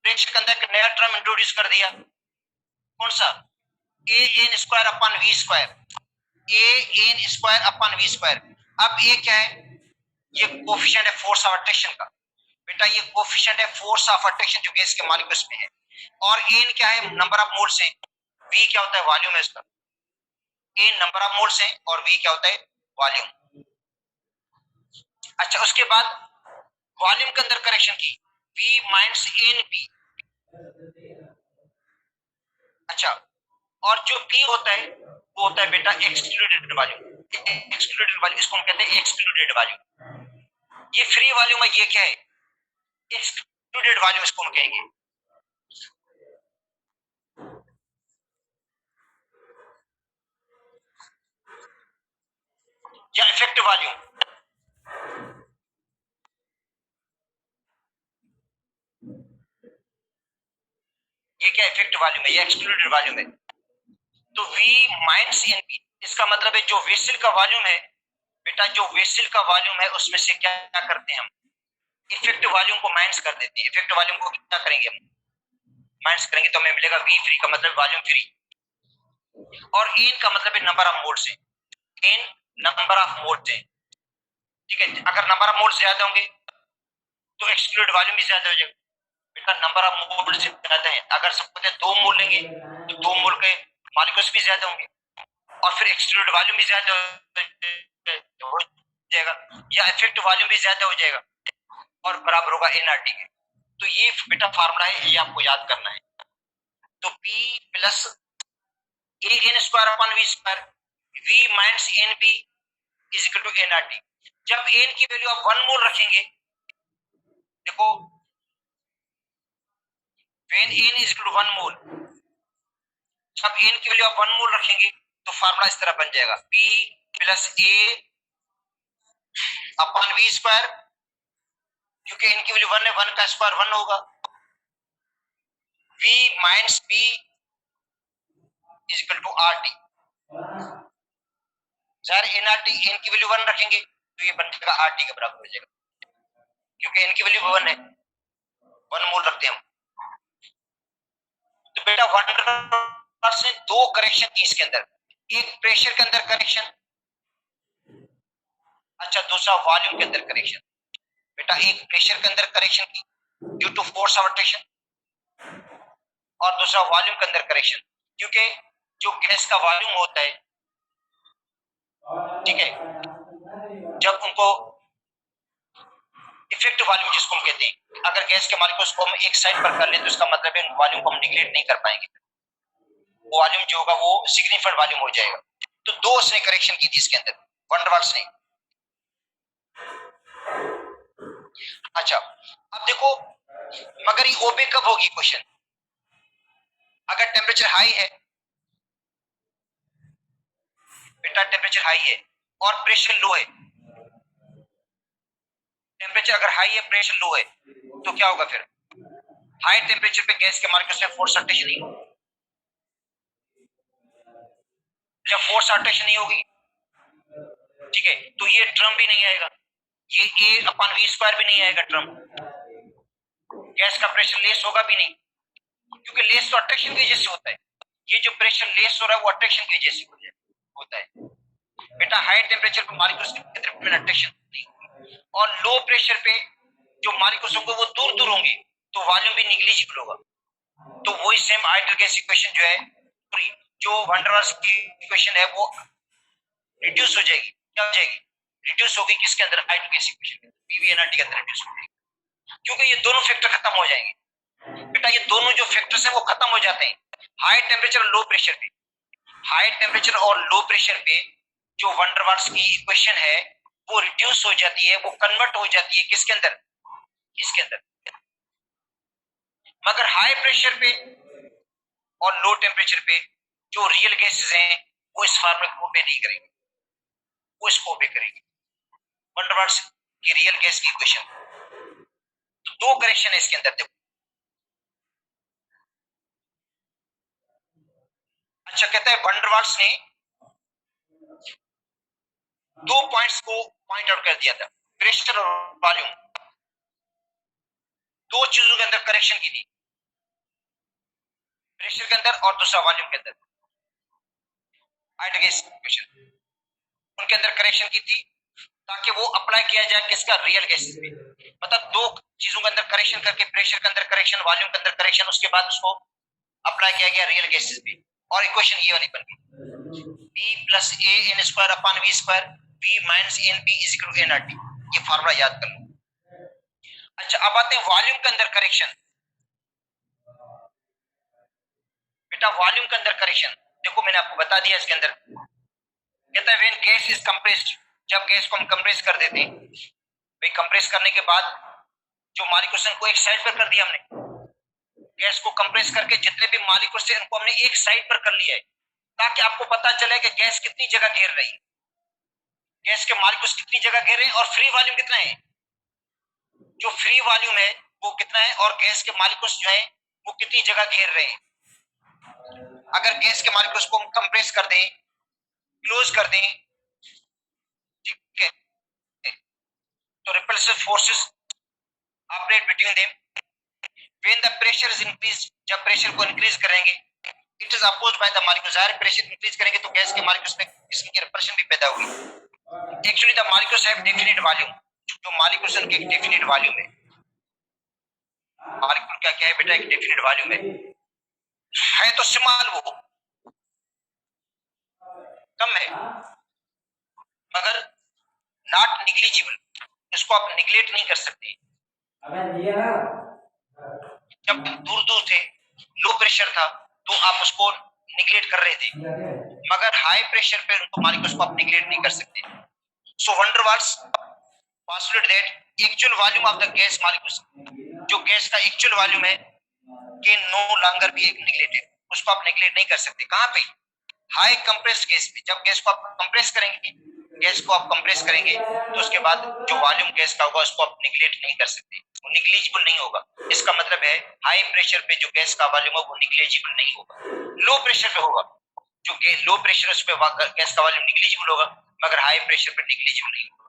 A: प्रेशर के अंदर एक नया टर्म इंट्रोड्यूस कर दिया, कौन सा, A N square upon V square, A N square upon V square. अब ये क्या है, ये कोफिशिएंट है फोर्स ऑफ अट्रैक्शन का। बेटा ये कोफिशिएंट है फोर्स ऑफ अट्रैक्शन जो गैस के मॉलिक्यूल्स में है, और एन क्या है, नंबर ऑफ मोल्स है, वी क्या होता है, वॉल्यूम है इसका। एन नंबर ऑफ मोल्स है और वी क्या होता है, वॉल्यूम। अच्छा, उसके बाद वॉल्यूम के अंदर करेक्शन की, V माइनस एन पी। अच्छा, और जो P होता है वो होता है बेटा एक्सक्लूडेड वॉल्यूम। एक्सक्लूडेड वॉल्यूम इसको हम कहते हैं एक्सक्लूडेड वॉल्यूम। ये फ्री वॉल्यूम है, ये क्या है, एक्सक्लूडेड वॉल्यूम इसको हम कहेंगे। या इफेक्टिव वॉल्यूम, ये क्या इफेक्टिव वॉल्यूम है, ये एक्सक्लूडेड वॉल्यूम है। तो V माइनस एन पी, इसका मतलब है जो वेसल का वॉल्यूम है बेटा, जो वेसल का वॉल्यूम है उसमें से क्या करते हैं हम, इफेक्टिव वॉल्यूम को माइनस कर देते हैं। इफेक्टिव वॉल्यूम को क्या करेंगे हम, माइनस करेंगे तो हमें मिलेगा वी फ्री का मतलब वॉल्यूम फ्री, और एन का मतलब है नंबर ऑफ मोल्स है, एन नंबर ऑफ मोल्स है, ठीक है। अगर नंबर ऑफ मोल्स ज्यादा होंगे तो एक्सक्लूड वॉल्यूम भी ज्यादा हो जाएगा। बेटा नंबर ऑफ मोल्स ज्यादा है, अगर सबको 2 मोल लेंगे तो 2 मोल के मॉलिक्यूल्स भी ज्यादा होंगे, और फिर एक्सक्लूड वॉल्यूम भी ज्यादा हो जाएगा, या इफेक्टिव वॉल्यूम भी ज्यादा हो जाएगा, और बराबर होगा एनआरटी के। तो ये बेटा फार्मूला है, ये आपको याद करना है। तो P plus a N square upon V square, V minus n b is equal to n R T. जब एन की वैल्यू आप 1 मोल रखेंगे, देखो when n is equal to 1 mole, जब एन की वैल्यू आप 1 मोल रखेंगे तो फार्मूला इस तरह बन जाएगा, P plus a upon V square, क्योंकि इनकी वैल्यू 1 है, 1 का स्क्वायर 1 होगा, V minus b is equal to R T. Sir n R T, एन की वैल्यू 1 रखेंगे तो ये बन जाएगा आर टी के बराबर हो जाएगा, क्योंकि एन की वैल्यू 1 है, 1 मोल रखते हैं हम। तो बेटा वंडरवर्स ने 2 करेक्शन की इसके अंदर, एक प्रेशर के अंदर करेक्शन, अच्छा दूसरा वॉल्यूम के अंदर करेक्शन। बेटा एक प्रेशर के अंदर करेक्शन की due to force of attraction, और दूसरा वॉल्यूम के अंदर करेक्शन, क्योंकि जो गैस का वॉल्यूम होता है, ठीक है, जब उनको इफेक्टिव वॉल्यूम जिसको हम कहते हैं, अगर गैस के मॉलिक्यूल्स को हम एक साइड पर कर ले तो इसका मतलब है वॉल्यूम को हम निगलेक्ट नहीं कर पाएंगे, वॉल्यूम जो होगा वो सिग्निफिकेंट वॉल्यूम हो जाएगा। तो 2 उसने करेक्शन की थी इसके अंदर वंडरवर्स ने। अच्छा अब देखो, मगर ये ओबे कब होगी क्वेश्चन, अगर टेम्परेचर हाई है, बेटा टेम्परेचर हाई है और प्रेशर लो है, टेम्परेचर अगर हाई है प्रेशर लो है तो क्या होगा फिर, हाई टेम्परेचर पे गैस के मार्केट में फोर्स अट्रैक्शन नहीं होगी। जब फोर्स अट्रैक्शन नहीं होगी, ठीक है, तो ये टर्म भी नहीं आएगा, ये ए अपन वी स्क्वायर भी नहीं आएगा टर्म, गैस का प्रेशर लेस होगा भी नहीं, क्योंकि लेस तो अट्रैक्शन की वजह से होता है, ये जो प्रेशर लेस हो रहा है वो अट्रैक्शन की वजह से होता है। बेटा हाई टेम्परेचर पे मॉलिक्यूल्स के अट्रैक्शन नहीं होगी, और लो प्रेशर पे जो मॉलिक्यूल्स होंगे वो दूर दूर होंगे, तो वॉल्यूम भी निग्लिजिबल होगा। तो वही सेम आइडियल गैस इक्वेशन जो है, जो वंडरवर्स की इक्वेशन है वो रिड्यूस हो जाएगी, क्या हो जाएगी, रिड्यूस होगी किसके अंदर, आइडियल गैस इक्वेशन पीवीएनआरटी के अंदर रिड्यूस हो जाएगी, क्योंकि ये दोनों फैक्टर खत्म हो जाएंगे। बेटा ये दोनों जो फैक्टर्स हैं वो खत्म हो जाते हैं हाई टेम्परेचर और लो प्रेशर पे। हाई टेम्परेचर और लो प्रेशर पे जो वंडरवर्स की इक्वेशन है वो रिड्यूस हो जाती है, वो कन्वर्ट हो जाती है किसके अंदर, इसके अंदर। मगर हाई प्रेशर पे और लो टेम्परेचर पे जो रियल गैसेस हैं वो इस फार्मूले को ओबे नहीं करेंगे, वो इसको ओबे करेंगे, वंडरवर्स की रियल गैस की इक्वेशन। तो 2 करेक्शन है इसके अंदर, देखो। अच्छा कहता है वंडरवर्स ने 2 पॉइंट्स को पॉइंट आउट कर दिया था, प्रेशर और वॉल्यूम, 2 चीजों के अंदर करेक्शन की थी, प्रेशर के अंदर और दूसरा वॉल्यूम के अंदर, आइडियल गैस इक्वेशन उनके अंदर करेक्शन की थी, ताकि वो अप्लाई किया जाए किसका, रियल गैसेस पे। मतलब 2 चीजों के अंदर करेक्शन करके, प्रेशर के अंदर करेक्शन, वॉल्यूम के अंदर करेक्शन, उसके बाद उसको अप्लाई किया गया रियल गैसेस पे, और इक्वेशन ये वाली बन गई, P plus a N square upon V square, V minus n b is equal to n R T. ये फार्मूला याद कर लो। अच्छा अब आते हैं वॉल्यूम के अंदर करेक्शन। बेटा वॉल्यूम के अंदर करेक्शन देखो मैंने आपको बता दिया इसके अंदर, कहता है व्हेन गैस इज कंप्रेस्ड, जब गैस को हम कंप्रेस कर देते हैं, भाई कंप्रेस करने के बाद जो मॉलिक्यूल्स को एक साइड पर कर दिया हमने, गैस को कंप्रेस करके जितने भी मॉलिक्यूल्स हैं उनको हमने एक साइड पर कर लिया है, ताकि आपको पता चले कि गैस कितनी जगह घेर रही है, गैस के मॉलिक्यूल्स कितनी जगह घेर रहे हैं और फ्री वॉल्यूम कितना है, जो फ्री वॉल्यूम है वो कितना है, और गैस के मॉलिक्यूल्स जो है वो कितनी जगह घेर रहे हैं। अगर गैस के मॉलिक्यूल्स को हम कंप्रेस कर दें, क्लोज कर दें, ठीक है, तो repulsive forces operate between them. When the pressure is increase, जब प्रेशर को इंक्रीज करेंगे, it is opposed by the molecules, अगर प्रेशर इंक्रीज करेंगे तो गैस के मॉलिक्यूल्स में इसकी रिपल्शन भी पैदा होगी। Actually the molecules have definite volume, जो मॉलिक्यूल्स उनके एक डेफिनिट वॉल्यूम है, मॉलिक्यूल का क्या है बेटा, एक डेफिनिट वॉल्यूम है तो स्मॉल, वो कम है मगर नॉट निग्लिजिबल, इसको आप निगलेक्ट नहीं कर सकते। जब दूर दूर थे, लो प्रेशर था, तो आप उसको निगलेक्ट कर रहे थे, मगर हाई प्रेशर पे उनको मालिक्यूल्स को आप निगलेक्ट नहीं कर सकते। So van der Waals postulated that actual volume of the gas molecules, जो गैस का एक्चुअल वॉल्यूम है, can no longer be neglected, उसको आप निगलेक्ट नहीं कर सकते। कहां पे? हाई कंप्रेस्ड गैस पे। जब गैस को आप कंप्रेस करेंगे, गैस को आप कंप्रेस करेंगे, तो उसके बाद जो वॉल्यूम गैस का होगा उसको आप निगलेक्ट नहीं कर सकते, वो निग्लिजिबल नहीं होगा। इसका मतलब है हाई प्रेशर पे जो गैस का वॉल्यूम है वो निग्लिजिबल नहीं होगा। लो प्रेशर पे होगा, जो लो प्रेशर उस पे गैस का वॉल्यूम निग्लिजिबल होगा, मगर हाई प्रेशर पे निग्लिजिबल नहीं होगा।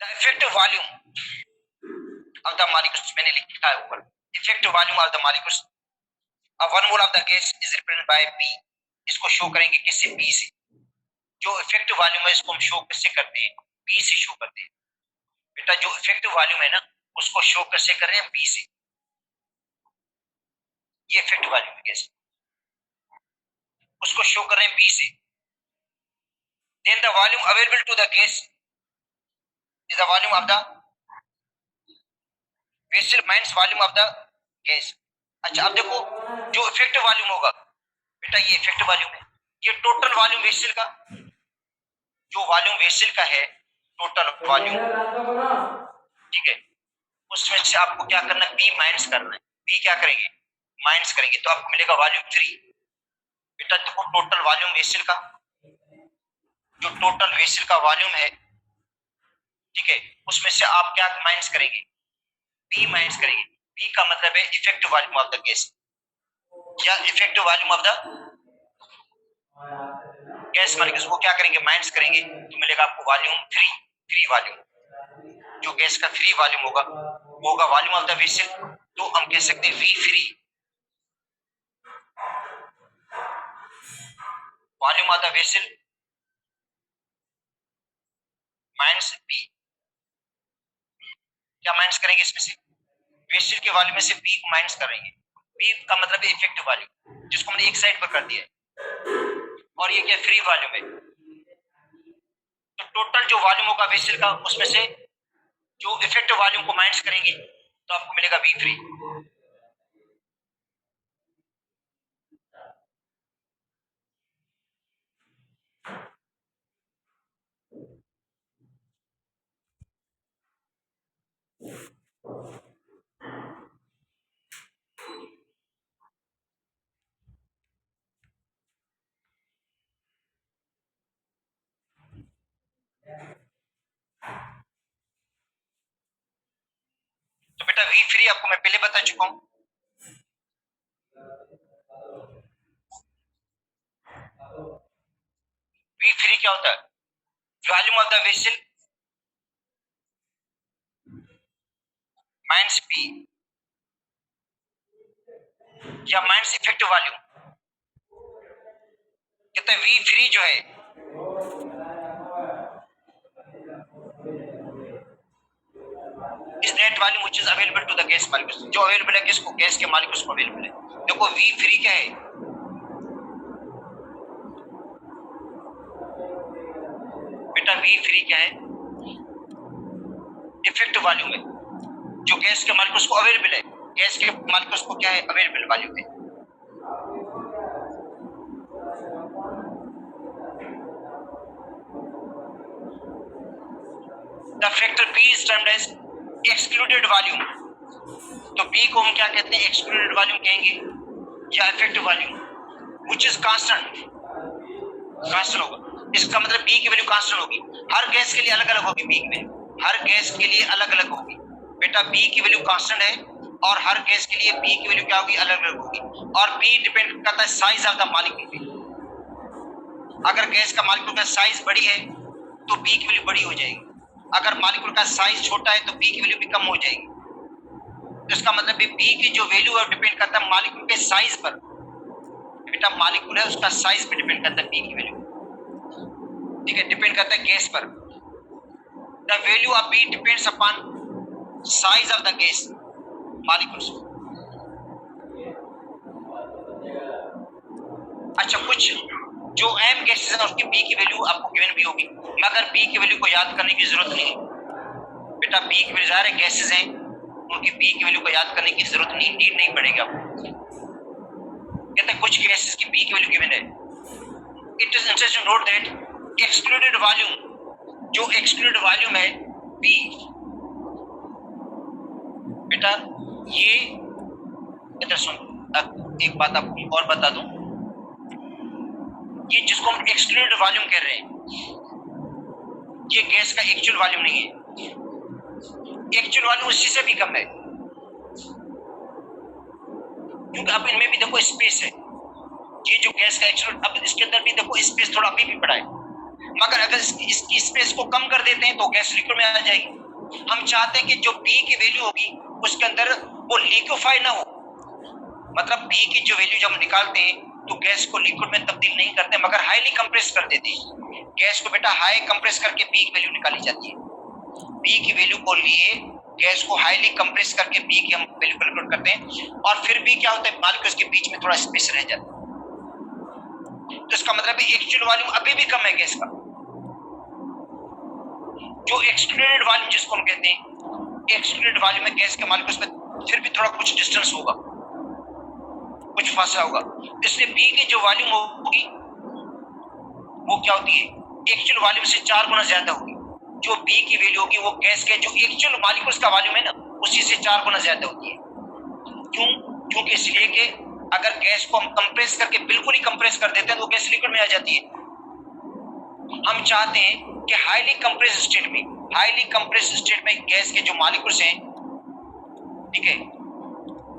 A: The effective volume of the molecules, मैंने लिखा है ऊपर, effective volume of the molecules, one mole of the gas is represented by P. इसको शो करेंगे किससे? पी से। जो इफेक्टिव वॉल्यूम है इसको हम शो किससे करते हैं? पी से शो करते हैं। बेटा जो इफेक्टिव वॉल्यूम है ना, उसको शो कैसे कर रहे हैं? पी से। ये इफेक्टिव वॉल्यूम है गैस, उसको शो कर रहे हैं पी से। Then the volume available to the gas is the volume of the vessel minus volume of the gas. अच्छा, अब देखो जो इफेक्टिव वॉल्यूम होगा, बेटा ये इफेक्टिव वॉल्यूम है, ये टोटल वॉल्यूम वेसल का, जो वॉल्यूम वेसल का है, टोटल वॉल्यूम, ठीक है, उसमें से आपको क्या करना है? पी माइनस करना है। पी क्या करेंगे? माइनस करेंगे, तो आपको मिलेगा वॉल्यूम 3। बेटा देखो टोटल वॉल्यूम वेसल का, जो टोटल वेसल का वॉल्यूम है, ठीक है, उसमें से आप क्या माइनस करेंगे? पी माइनस करेंगे। पी का मतलब है effective volume of the gas, या effective volume of the gas molecules, वो क्या करेंगे? माइनस करेंगे, तो मिलेगा आपको वॉल्यूम 3 वॉल्यूम। जो गैस का 3 वॉल्यूम होगा वो होगा वॉल्यूम ऑफ द वेसल, तो हम कह सकते हैं V free, volume of the vessel minus P. क्या माइनस करेंगे इसमें से? वेसल के वॉल्यूम में से पी को माइनस करेंगे। पी का मतलब है इफेक्टिव वॉल्यूम, जिसको हमने एक साइड पर कर दिया है, और ये क्या? फ्री वॉल्यूम है। तो टोटल जो वॉल्यूम होगा वेसल का, उसमें से जो इफेक्टिव वॉल्यूम को माइनस करेंगे, तो आपको मिलेगा वी फ्री। तो बेटा वी फ्री आपको मैं पहले बता चुका हूं। वी फ्री क्या होता है? Volume of the vessel minus P, या माइनस इफेक्टिव वॉल्यूम। कहते हैं वी फ्री जो है, is net volume which is available to the gas molecules, जो अवेलेबल है किसको? गैस के मॉलिक्यूल्स को अवेलेबल है। देखो वी फ्री क्या है? बेटा वी फ्री क्या है? इफेक्टिव वॉल्यूम है, जो गैस के मॉलिक्यूल्स को अवेलेबल है। गैस के मॉलिक्यूल्स को क्या है? अवेलेबल वॉल्यूम है। The factor P is termed as excluded volume। तो P को हम क्या कहते हैं? excluded volume कहेंगे, या effective volume, which is constant, constant होगा। इसका मतलब P की वैल्यू कांस्टेंट होगी। हर गैस के लिए अलग अलग होगी P की वैल्यू, हर गैस के लिए अलग अलग होगी। बेटा P की वैल्यू कांस्टेंट है, और हर गैस के लिए P की वैल्यू क्या होगी? अलग अलग होगी। और P डिपेंड करता है साइज ऑफ द मॉलिक्यूल पे। अगर गैस का मॉलिक्यूल का साइज बड़ी है तो P की वैल्यू बड़ी हो जाएगी, अगर मॉलिक्यूल का साइज छोटा है तो P की वैल्यू भी कम हो जाएगी। तो इसका मतलब है P की जो वैल्यू है डिपेंड करता है मॉलिक्यूल के साइज पर। बेटा मॉलिक्यूल है उसका साइज पे डिपेंड करता है P की वैल्यू, ठीक है, डिपेंड करता है गैस पर। The value of P depends upon size of the gas molecules. अच्छा, कुछ जो एम गैसेस है उसकी P की वैल्यू आपको गिवन भी होगी, मगर P की वैल्यू को याद करने की जरूरत नहीं है। बेटा P की वैल्यू ज़ाहिर है गैसेस हैं, उनकी पी की वैल्यू को याद करने की जरूरत नीड नहीं पड़ेगी आपको। कहते हैं कुछ केसेस की पी की वैल्यू गिवन है। It is interesting note that excluded volume, जो एक्सक्लूडेड वॉल्यूम है पी, बेटा ये इधर सुन, एक बात आपको और बता दूं, ये जिसको हम एक्सक्लूडेड वॉल्यूम कह रहे हैं, ये गैस का एक्चुअल वॉल्यूम नहीं है। एक्चुअल वॉल्यूम उसी से भी कम है, क्योंकि अब इनमें भी देखो स्पेस है। ये जो गैस का एक्चुअल, अब इसके अंदर भी देखो स्पेस थोड़ा अभी भी पड़ा है, मगर अगर इसकी स्पेस को कम कर देते हैं तो गैस लिक्विड में आ जाएगी। हम चाहते हैं कि जो पी की वैल्यू होगी उसके अंदर वो लिक्विफाई ना हो, मतलब पी की जो वैल्यू जब हम निकालते हैं तो गैस को लिक्विड में तब्दील नहीं करते, मगर हाईली कंप्रेस कर देते हैं। गैस को बेटा हाई कंप्रेस करके पी की वैल्यू निकाली जाती है। पी की वैल्यू को लिए गैस को हाईली कंप्रेस करके पी की हम वैल्यू कैलकुलेट करते हैं, और फिर भी क्या होता है, मॉलिक्यूल्स के बीच में थोड़ा स्पेस रह जाता है। तो इसका मतलब है एक्चुअल वॉल्यूम अभी भी कम है गैस का। जो एक्सक्लूडेड वॉल्यूम जिसको हम कहते हैं, एक्सक्लूडेड वॉल्यूम में गैस के मॉलिक्यूल्स में फिर भी थोड़ा कुछ डिस्टेंस होगा, कुछ फासला होगा, इसलिए पी की जो वॉल्यूम होगी वो क्या होती है, एक्चुअल वॉल्यूम से 4 गुना ज्यादा होगी। जो पी की वैल्यू होगी वो गैस के जो एक्चुअल मॉलिक्यूल्स का वॉल्यूम है ना, उसी से 4 गुना ज्यादा होती है। क्यों? क्योंकि इसलिए कि अगर गैस को हम कंप्रेस करके बिल्कुल ही कंप्रेस कर देते हैं तो गैस लिक्विड में आ जाती है। हम चाहते हैं कि हाईली कंप्रेस स्टेट में, हाईली कंप्रेस स्टेट में गैस के जो मॉलिक्यूल्स हैं, ठीक है,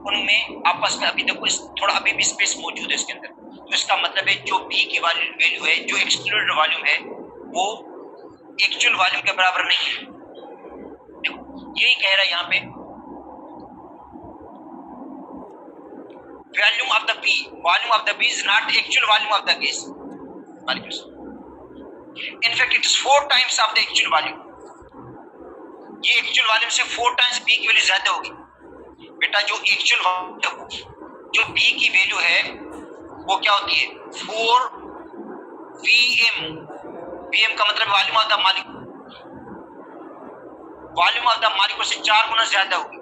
A: उनमें आपस में अभी देखो थोड़ा अभी भी स्पेस मौजूद है इसके अंदर। तो इसका मतलब है जो पी की वैल्यू है, जो एक्सक्लूडेड वॉल्यूम है, वो एक्चुअल वॉल्यूम के बराबर नहीं है। देखो यही कह रहा है यहाँ पे, volume of the P, volume of the P is not actual volume of the gas molecules, in fact it is 4 times of the actual volume. ये एक्चुअल वॉल्यूम से 4 टाइम्स पी की वैल्यू ज्यादा होगी। बेटा जो एक्चुअल जो P की value है वो क्या होती है, 4 वीएम। वीएम का मतलब volume of the molecule, volume of the molecule से 4 गुना ज्यादा होगी।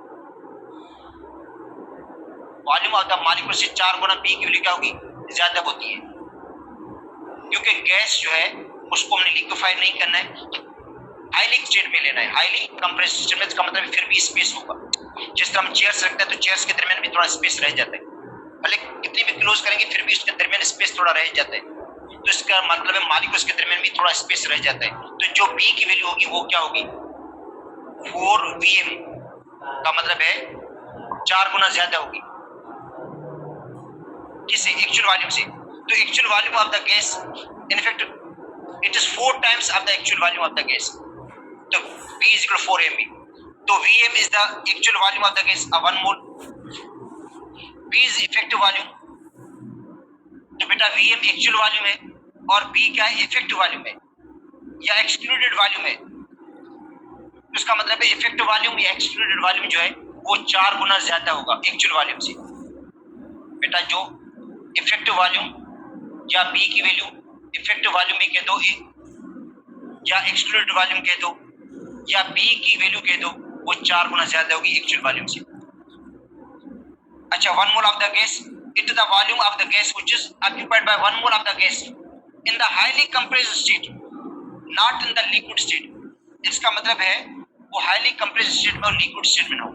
A: वॉल्यूम ऑफ द मॉलिक्यूल से 4 गुना पी की वैल्यू क्या होगी, ज्यादा होती है, क्योंकि गैस जो है उसको हमने लिक्विफाई नहीं करना है, हाईली स्टेट में लेना है, हाईली कंप्रेस्ड स्टेट में। इसका मतलब फिर भी स्पेस होगा। जिस तरह हम चेयर्स रखते हैं तो चेयर्स के दरमियान भी थोड़ा स्पेस रह जाता है, भले कितनी भी क्लोज करेंगे फिर भी उसके दरमियान स्पेस थोड़ा रह जाता है। तो इसका मतलब है मॉलिक्यूल्स के दरमियान भी थोड़ा स्पेस रह जाता है। तो जो पी की वैल्यू होगी वो क्या होगी, 4 वीएम का मतलब है 4 गुना ज्यादा होगी, किससे, एक्चुअल वॉल्यूम से। तो actual volume of the gas in fact it is 4 times of the actual volume of the gas. तो V is equal to 4mv। तो Vm is the actual volume of the gas, 1 mole। V is effective volume। तो बेटा Vm actual volume है और V क्या है, effective volume है या एक्सक्लूडेड वॉल्यूम है। तो इसका मतलब है इफेक्टिव वॉल्यूम या एक्सक्लूडेड वॉल्यूम जो है वो 4 गुना ज्यादा होगा एक्चुअल वॉल्यूम से। बेटा जो इफेक्टिव वॉल्यूम या P की वैल्यू इफेक्टिव वॉल्यूम भी कह दो या एक्सक्लूडेड वॉल्यूम कह दो या P की वैल्यू कह दो, वो 4 गुना ज्यादा होगी एक्चुअल वॉल्यूम से। अच्छा, 1 mole of the gas, it is the volume of the gas which is occupied by 1 mole of the gas in the highly compressed state, not in the liquid state. इसका मतलब है वो highly compressed state में और liquid state में हो।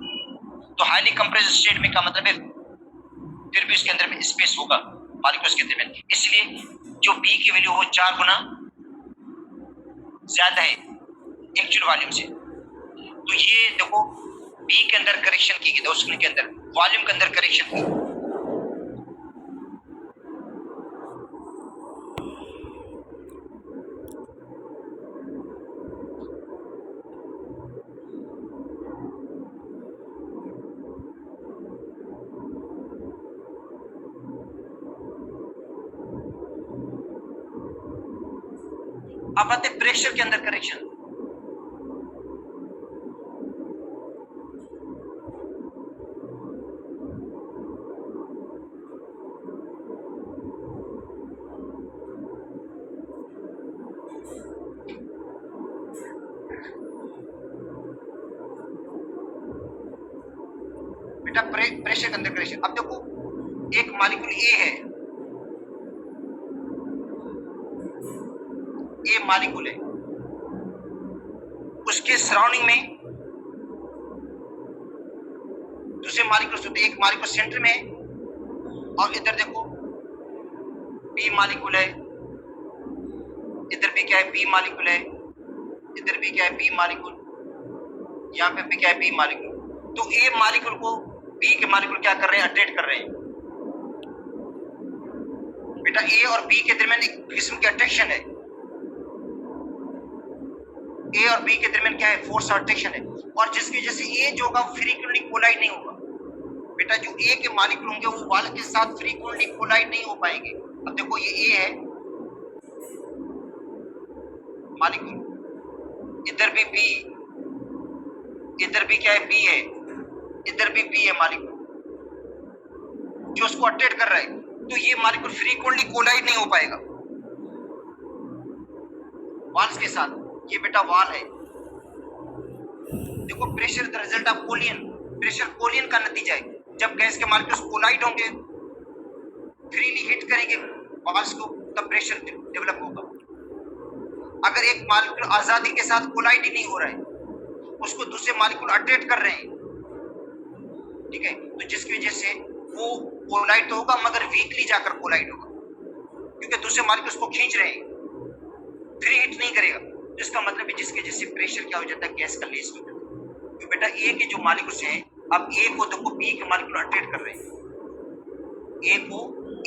A: तो highly compressed state में का मतलब है फिर भी उसके अंदर में स्पेस होगा मॉलिक्यूल्स के अंदर में, इसलिए जो P की वैल्यू वो 4 गुना ज्यादा है एक्चुअल वॉल्यूम से। तो ये देखो P के अंदर करेक्शन की गई, उसके के अंदर वॉल्यूम के अंदर करेक्शन की। अब आते प्रेशर के अंदर करेक्शन। प्रेशर अंदर प्रेशर। अब देखो एक मॉलिक्यूल ए है, ए मॉलिक्यूल है, उसके सराउंडिंग में दूसरे मॉलिक्यूल्स होते हैं। एक मॉलिक्यूल सेंटर में है और इधर देखो बी मॉलिक्यूल है, इधर भी क्या है बी मॉलिक्यूल है, इधर भी क्या है बी मॉलिक्यूल, यहाँ पे भी क्या है बी मॉलिक्यूल। तो ए मॉलिक्यूल को बी के मॉलिक्यूल क्या कर रहे हैं, अट्रैक्ट कर रहे हैं। बेटा ए और बी के दरमियान एक किस्म की अट्रैक्शन है, ए और बी के दरमियान क्या है, फोर्स अट्रैक्शन है, और जिसकी वजह से ए जो होगा फ्रीक्वेंटली कोलाइड नहीं होगा। बेटा जो ए के मॉलिक्यूल होंगे वो वाल के साथ फ्रीक्वेंटली कोलाइड नहीं हो पाएंगे। अब देखो ये ए है मॉलिक्यूल, इधर भी बी, इधर भी क्या है बी है, इधर भी बी है मॉलिक्यूल जो उसको अट्रैक्ट कर रहा है। तो ये मॉलिक्यूल फ्रीक्वेंटली कोलाइड नहीं हो पाएगा वाल्स के साथ। ये बेटा वाल है। देखो pressure the result of collision, pressure collision का नतीजा है। जब गैस के मॉलिक्यूल्स कोलाइड होंगे, फ्रीली हिट करेंगे वाल्स को, तब प्रेशर डेवलप होगा। अगर एक मॉलिक्यूल आजादी के साथ कोलाइड ही नहीं हो रहा है, उसको दूसरे मॉलिक्यूल अट्रैक्ट कर रहे हैं, ठीक है, तो जिसकी वजह से वो कोलाइड तो होगा मगर वीकली जाकर कोलाइड होगा, क्योंकि दूसरे मॉलिक्यूल्स को खींच रहे हैं, फ्री हिट नहीं करेगा। तो इसका मतलब है जिसकी वजह से प्रेशर क्या हो जाता है, गैस का लेस हो जाता है। तो बेटा ए के जो मॉलिक्यूल्स हैं, अब ए को देखो बी के मॉलिक्यूल अट्रैक्ट कर रहे हैं, ए को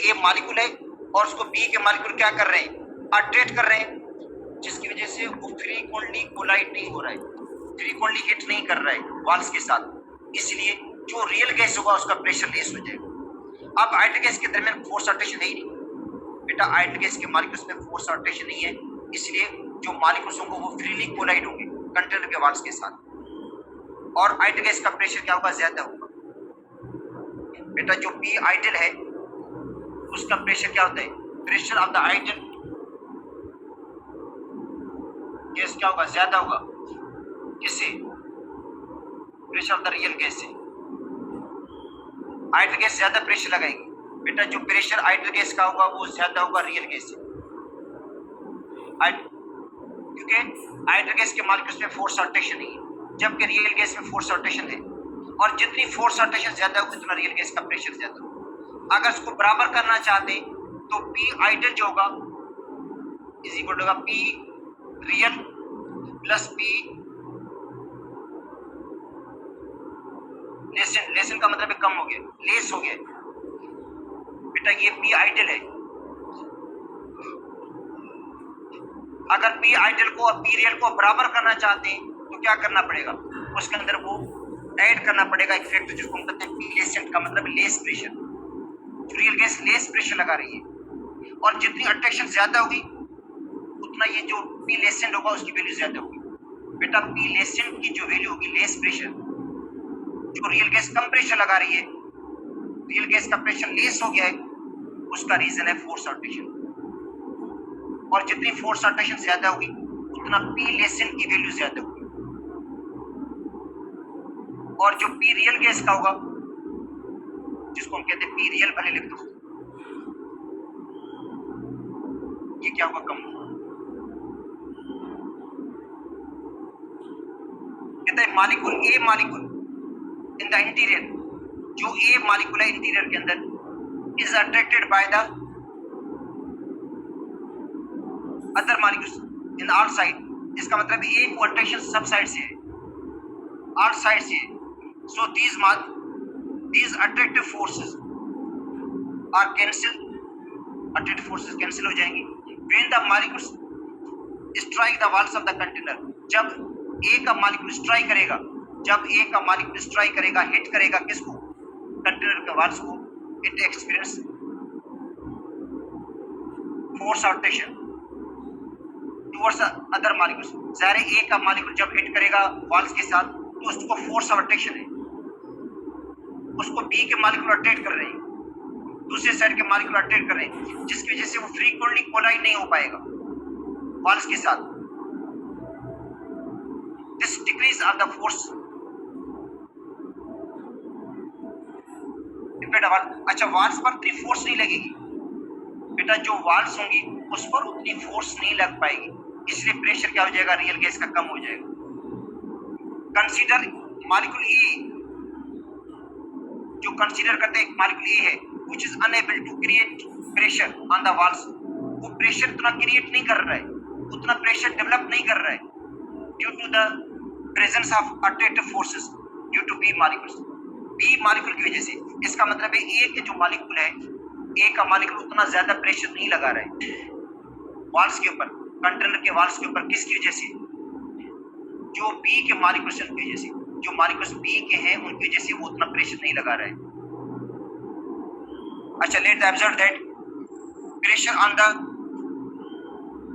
A: ए मॉलिक्यूल है और उसको बी के मॉलिक्यूल क्या कर रहे हैं, अट्रैक्ट कर रहे हैं, जिसकी वजह से वो फ्रीक्वेंटली कोलाइड नहीं हो रहा है, फ्रीक्वेंटली हिट नहीं कर रहा है वाल्स के साथ। इसलिए जो रियल गैस होगा उसका प्रेशर लेस हो जाएगा। अब आइडियल गैस के दरमियान फोर्स अट्रैक्शन है ही नहीं बेटा, आइडियल गैस के मॉलिक्यूल्स में फोर्स अट्रैक्शन नहीं है, इसलिए जो मॉलिक्यूल्स होंगे वो फ्रीली कोलाइड होंगे कंटेनर के वाल्स के साथ, और आइडियल गैस का प्रेशर क्या होगा, ज्यादा होगा। बेटा जो पी आइडियल है उसका प्रेशर क्या होता है, pressure of the ideal gas क्या होगा, ज्यादा होगा। किससे, pressure of the real gas से। आइडियल गैस ज्यादा प्रेशर लगाएगी बेटा, जो प्रेशर आइडियल गैस का होगा वो ज्यादा होगा रियल गैस से, क्योंकि आइडियल गैस के मॉलिक्यूल्स में फोर्स अट्रैक्शन नहीं है, जबकि रियल गैस में फोर्स अट्रैक्शन है, और जितनी फोर्स अट्रैक्शन ज्यादा होगी उतना रियल गैस का प्रेशर ज्यादा होगा। अगर इसको बराबर करना चाहते हैं तो पी आइडियल जो होगा इज इक्वल होगा P real plus P lesson, lesson का मतलब कम हो गया, लेस हो गया बेटा, ये पी आइडियल है। अगर पी आइडियल को और पी रियल को बराबर करना चाहते हैं तो क्या करना पड़ेगा, उसके अंदर वो ऐड करना पड़ेगा एक फैक्टर जिसको हम कहते हैं पी लेसेंट, का मतलब less pressure. Real gas less pressure लगा रही है, और जितनी अट्रैक्शन ज्यादा होगी उतना ये जो पी लेसेंट होगा उसकी वैल्यू ज्यादा होगी। बेटा पी लेसेंट की जो वैल्यू होगी लेस प्रेशर, जो रियल गैस कम प्रेशर लगा रही है, रियल गैस का प्रेशर लेस हो गया है, उसका रीजन है फोर्स अट्रैक्शन, और जितनी फोर्स अट्रैक्शन ज्यादा होगी उतना पी लेसेंट की वैल्यू ज्यादा होगी, और जो पी रियल गैस का होगा जिसको हम कहते हैं पी रियल, भले लिख दो, ये क्या होगा, कम होगा। कहते हैं molecule A molecule in the interior, जो ए मॉलिक्यूल है इंटीरियर के अंदर, is attracted by the other molecules in all side. इसका मतलब ए को अट्रैक्शन सब साइड से है, ऑल साइड से है। सो these attractive forces are cancelled, attractive forces cancel हो जाएंगी when the molecules strike the walls of the container। जब ए का मॉलिक्यूल स्ट्राइक करेगा, जब ए का मॉलिक्यूल स्ट्राइक करेगा, हिट करेगा किसको, कंटेनर के वाल्स को, it experience force attraction towards other molecules. ज़ाहिर है ए का मॉलिक्यूल जब हिट करेगा वाल्स के साथ तो उसको फोर्स ऑफ अट्रैक्शन है, उसको बी के मॉलिक्यूल अट्रैक्ट कर रहे हैं, दूसरे साइड के मॉलिक्यूल अट्रैक्ट कर रहे हैं, जिसकी वजह से वो फ्रीक्वेंटली कोलाइड नहीं हो पाएगा वाल्स के साथ। This decrease of the force बेटा वाल्व, अच्छा वाल्व्स पर उतनी फोर्स नहीं लगेगी बेटा, जो वाल्व्स होंगी उस पर उतनी फोर्स नहीं लग पाएगी, इसलिए प्रेशर क्या हो जाएगा, रियल गैस का कम हो जाएगा। कंसीडर मॉलिक्यूल ए, जो कंसीडर करते हैं मॉलिक्यूल ए है which is unable to create pressure on the valves, वो प्रेशर उतना क्रिएट नहीं कर रहा है, उतना प्रेशर डेवलप नहीं कर रहा है due to the presence of attractive forces due to B molecules, B molecule की वजह से। इसका मतलब है ए के जो मॉलिक्यूल है, ए का मॉलिक्यूल उतना ज्यादा प्रेशर नहीं लगा रहा है वाल्व्स के ऊपर, कंटेनर के वाल्व्स के ऊपर, किसकी वजह से, जो बी के मॉलिक्यूल्स की वजह से, जो मॉलिक्यूल्स बी के हैं उनकी वजह से वो उतना प्रेशर नहीं लगा रहा है। अच्छा, let observe that pressure on the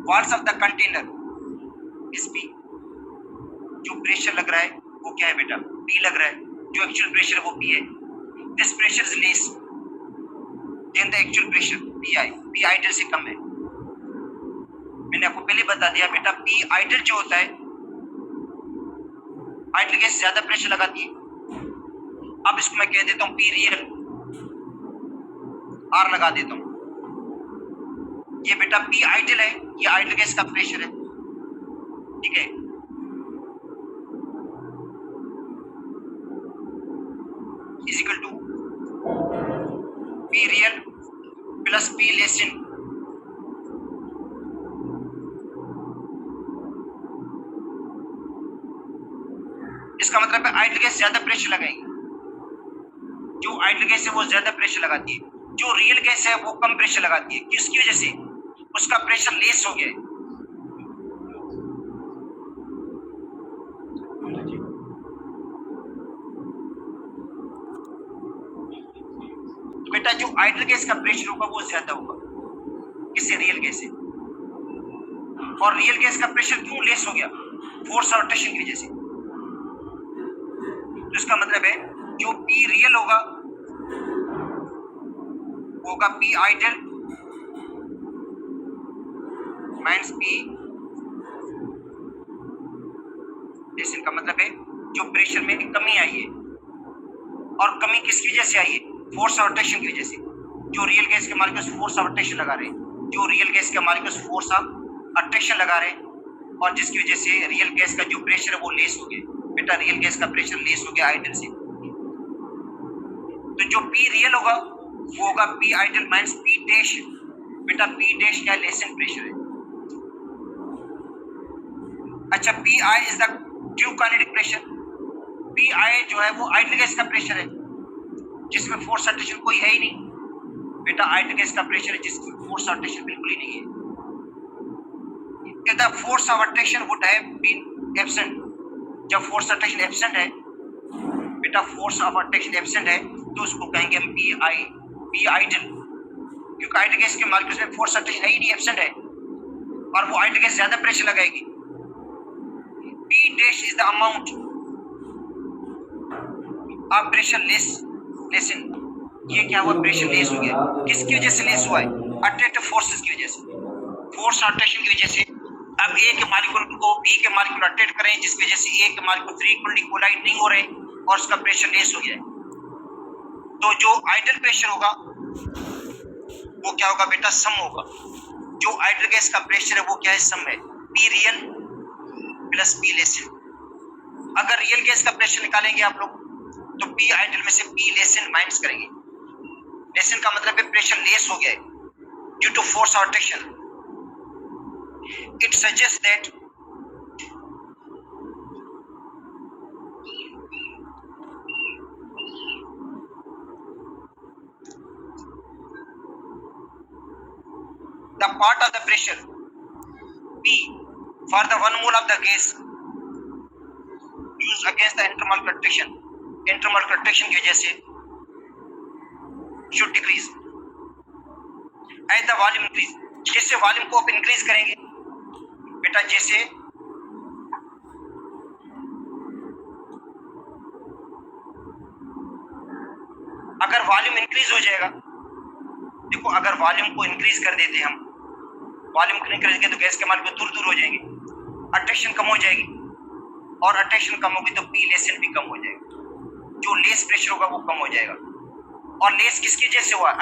A: walls of the container is P, जो प्रेशर लग रहा है वो क्या है बेटा, P लग रहा है, जो एक्चुअल प्रेशर है वो P है। This pressure is less than the actual pressure PI, P ideal से कम है। मैंने आपको पहले बता दिया बेटा, P आइडल जो होता है, आइडल गैस ज्यादा प्रेशर लगाती है। अब इसको मैं कह देता हूँ P रियल, R लगा देता हूँ, ये बेटा P आइडल है, ये आइडल गैस का प्रेशर है, ठीक है। Is equal to P real plus P lessen, इसका मतलब है आइडल गैस ज्यादा प्रेशर लगाएगी, जो आइडल गैस है वो ज्यादा प्रेशर लगाती है, जो रियल गैस है वो कम प्रेशर लगाती है। किसकी वजह से, उसका प्रेशर लेस हो गया है। तो बेटा जो आइडल गैस का प्रेशर होगा वो ज्यादा होगा, किससे, रियल गैस से। और रियल गैस का प्रेशर क्यों लेस हो गया, फोर्स और रोटेशन की वजह से। तो इसका मतलब है जो P रियल होगा वो होगा P आइडल माइनस P लेसिन, का मतलब है जो प्रेशर में कमी आई है, और कमी किसकी वजह से आई है, फोर्स और रोटेशन की वजह से। जो रियल गैस के मॉलिक्यूल्स फोर्स ऑफ अट्रैक्शन लगा रहे हैं, जो रियल गैस के मॉलिक्यूल्स फोर्स ऑफ अट्रैक्शन लगा रहे हैं, और जिसकी वजह से रियल गैस का जो प्रेशर है वो लेस हो गया बेटा, रियल गैस का प्रेशर लेस हो गया आइडल से। तो जो P रियल होगा वो होगा P ideal minus P dash, बेटा P डैश क्या, लेसन प्रेशर है। अच्छा, PI is the true kinetic pressure, PI जो है वो आइडल गैस का प्रेशर है जिसमें फोर्स अट्रैक्शन कोई है ही नहीं बेटा, आइडल गैस का प्रेशर है जिसकी फोर्स अट्रैक्शन बिल्कुल ही नहीं है। If the force of attraction would have been absent, जब फोर्स अट्रैक्शन एब्सेंट है बेटा, फोर्स ऑफ अट्रैक्शन एब्सेंट है तो उसको कहेंगे हम P आइडल, क्योंकि आइडल गैस के मॉलिक्यूल्स में फोर्स अट्रैक्शन है ही नहीं, एब्सेंट है, और वो आइडल गैस ज्यादा प्रेशर लगाएगी। P dash is the amount of pressure lesson, ये क्या हुआ, प्रेशर लेस हो गया, किसकी वजह से लेस हुआ है, अट्रैक्टिव फोर्सेस की वजह से, फोर्स अट्रैक्शन की वजह से। अब A के मॉलिक्यूल को B के मॉलिक्यूल अट्रैक्ट करें जिसकी वजह से A के मॉलिक्यूल फ्रीक्वेंटली कोलाइड नहीं हो रहे और उसका प्रेशर लेस हो गया है। तो जो आइडल प्रेशर होगा वो क्या होगा बेटा, सम होगा। जो आइडल गैस का प्रेशर है वो क्या है, सम है, P real plus P lesson. अगर रियल गैस का प्रेशर निकालेंगे आप लोग तो P आइडल में से P लेसन माइनस करेंगे, लेसन का मतलब है प्रेशर लेस हो गया है ड्यू टू फोर्स और attraction. It suggests that the part of the pressure P for the 1 mole of the gas used against the intermolecular attraction, intermolecular attraction की वजह से should decrease as the volume increase, जैसे volume को आप increase करेंगे बेटा, जैसे अगर वॉल्यूम इंक्रीज हो जाएगा, देखो अगर वॉल्यूम को इंक्रीज कर देते हम, वॉल्यूम को इंक्रीज करें तो गैस के मॉलिक्यूल दूर दूर हो जाएंगे, अट्रैक्शन कम हो जाएगी, और अट्रैक्शन कम होगी तो P लेसन भी कम हो जाएगा, जो लेस प्रेशर होगा वो कम हो जाएगा, और लेस किसके जैसे हुआ?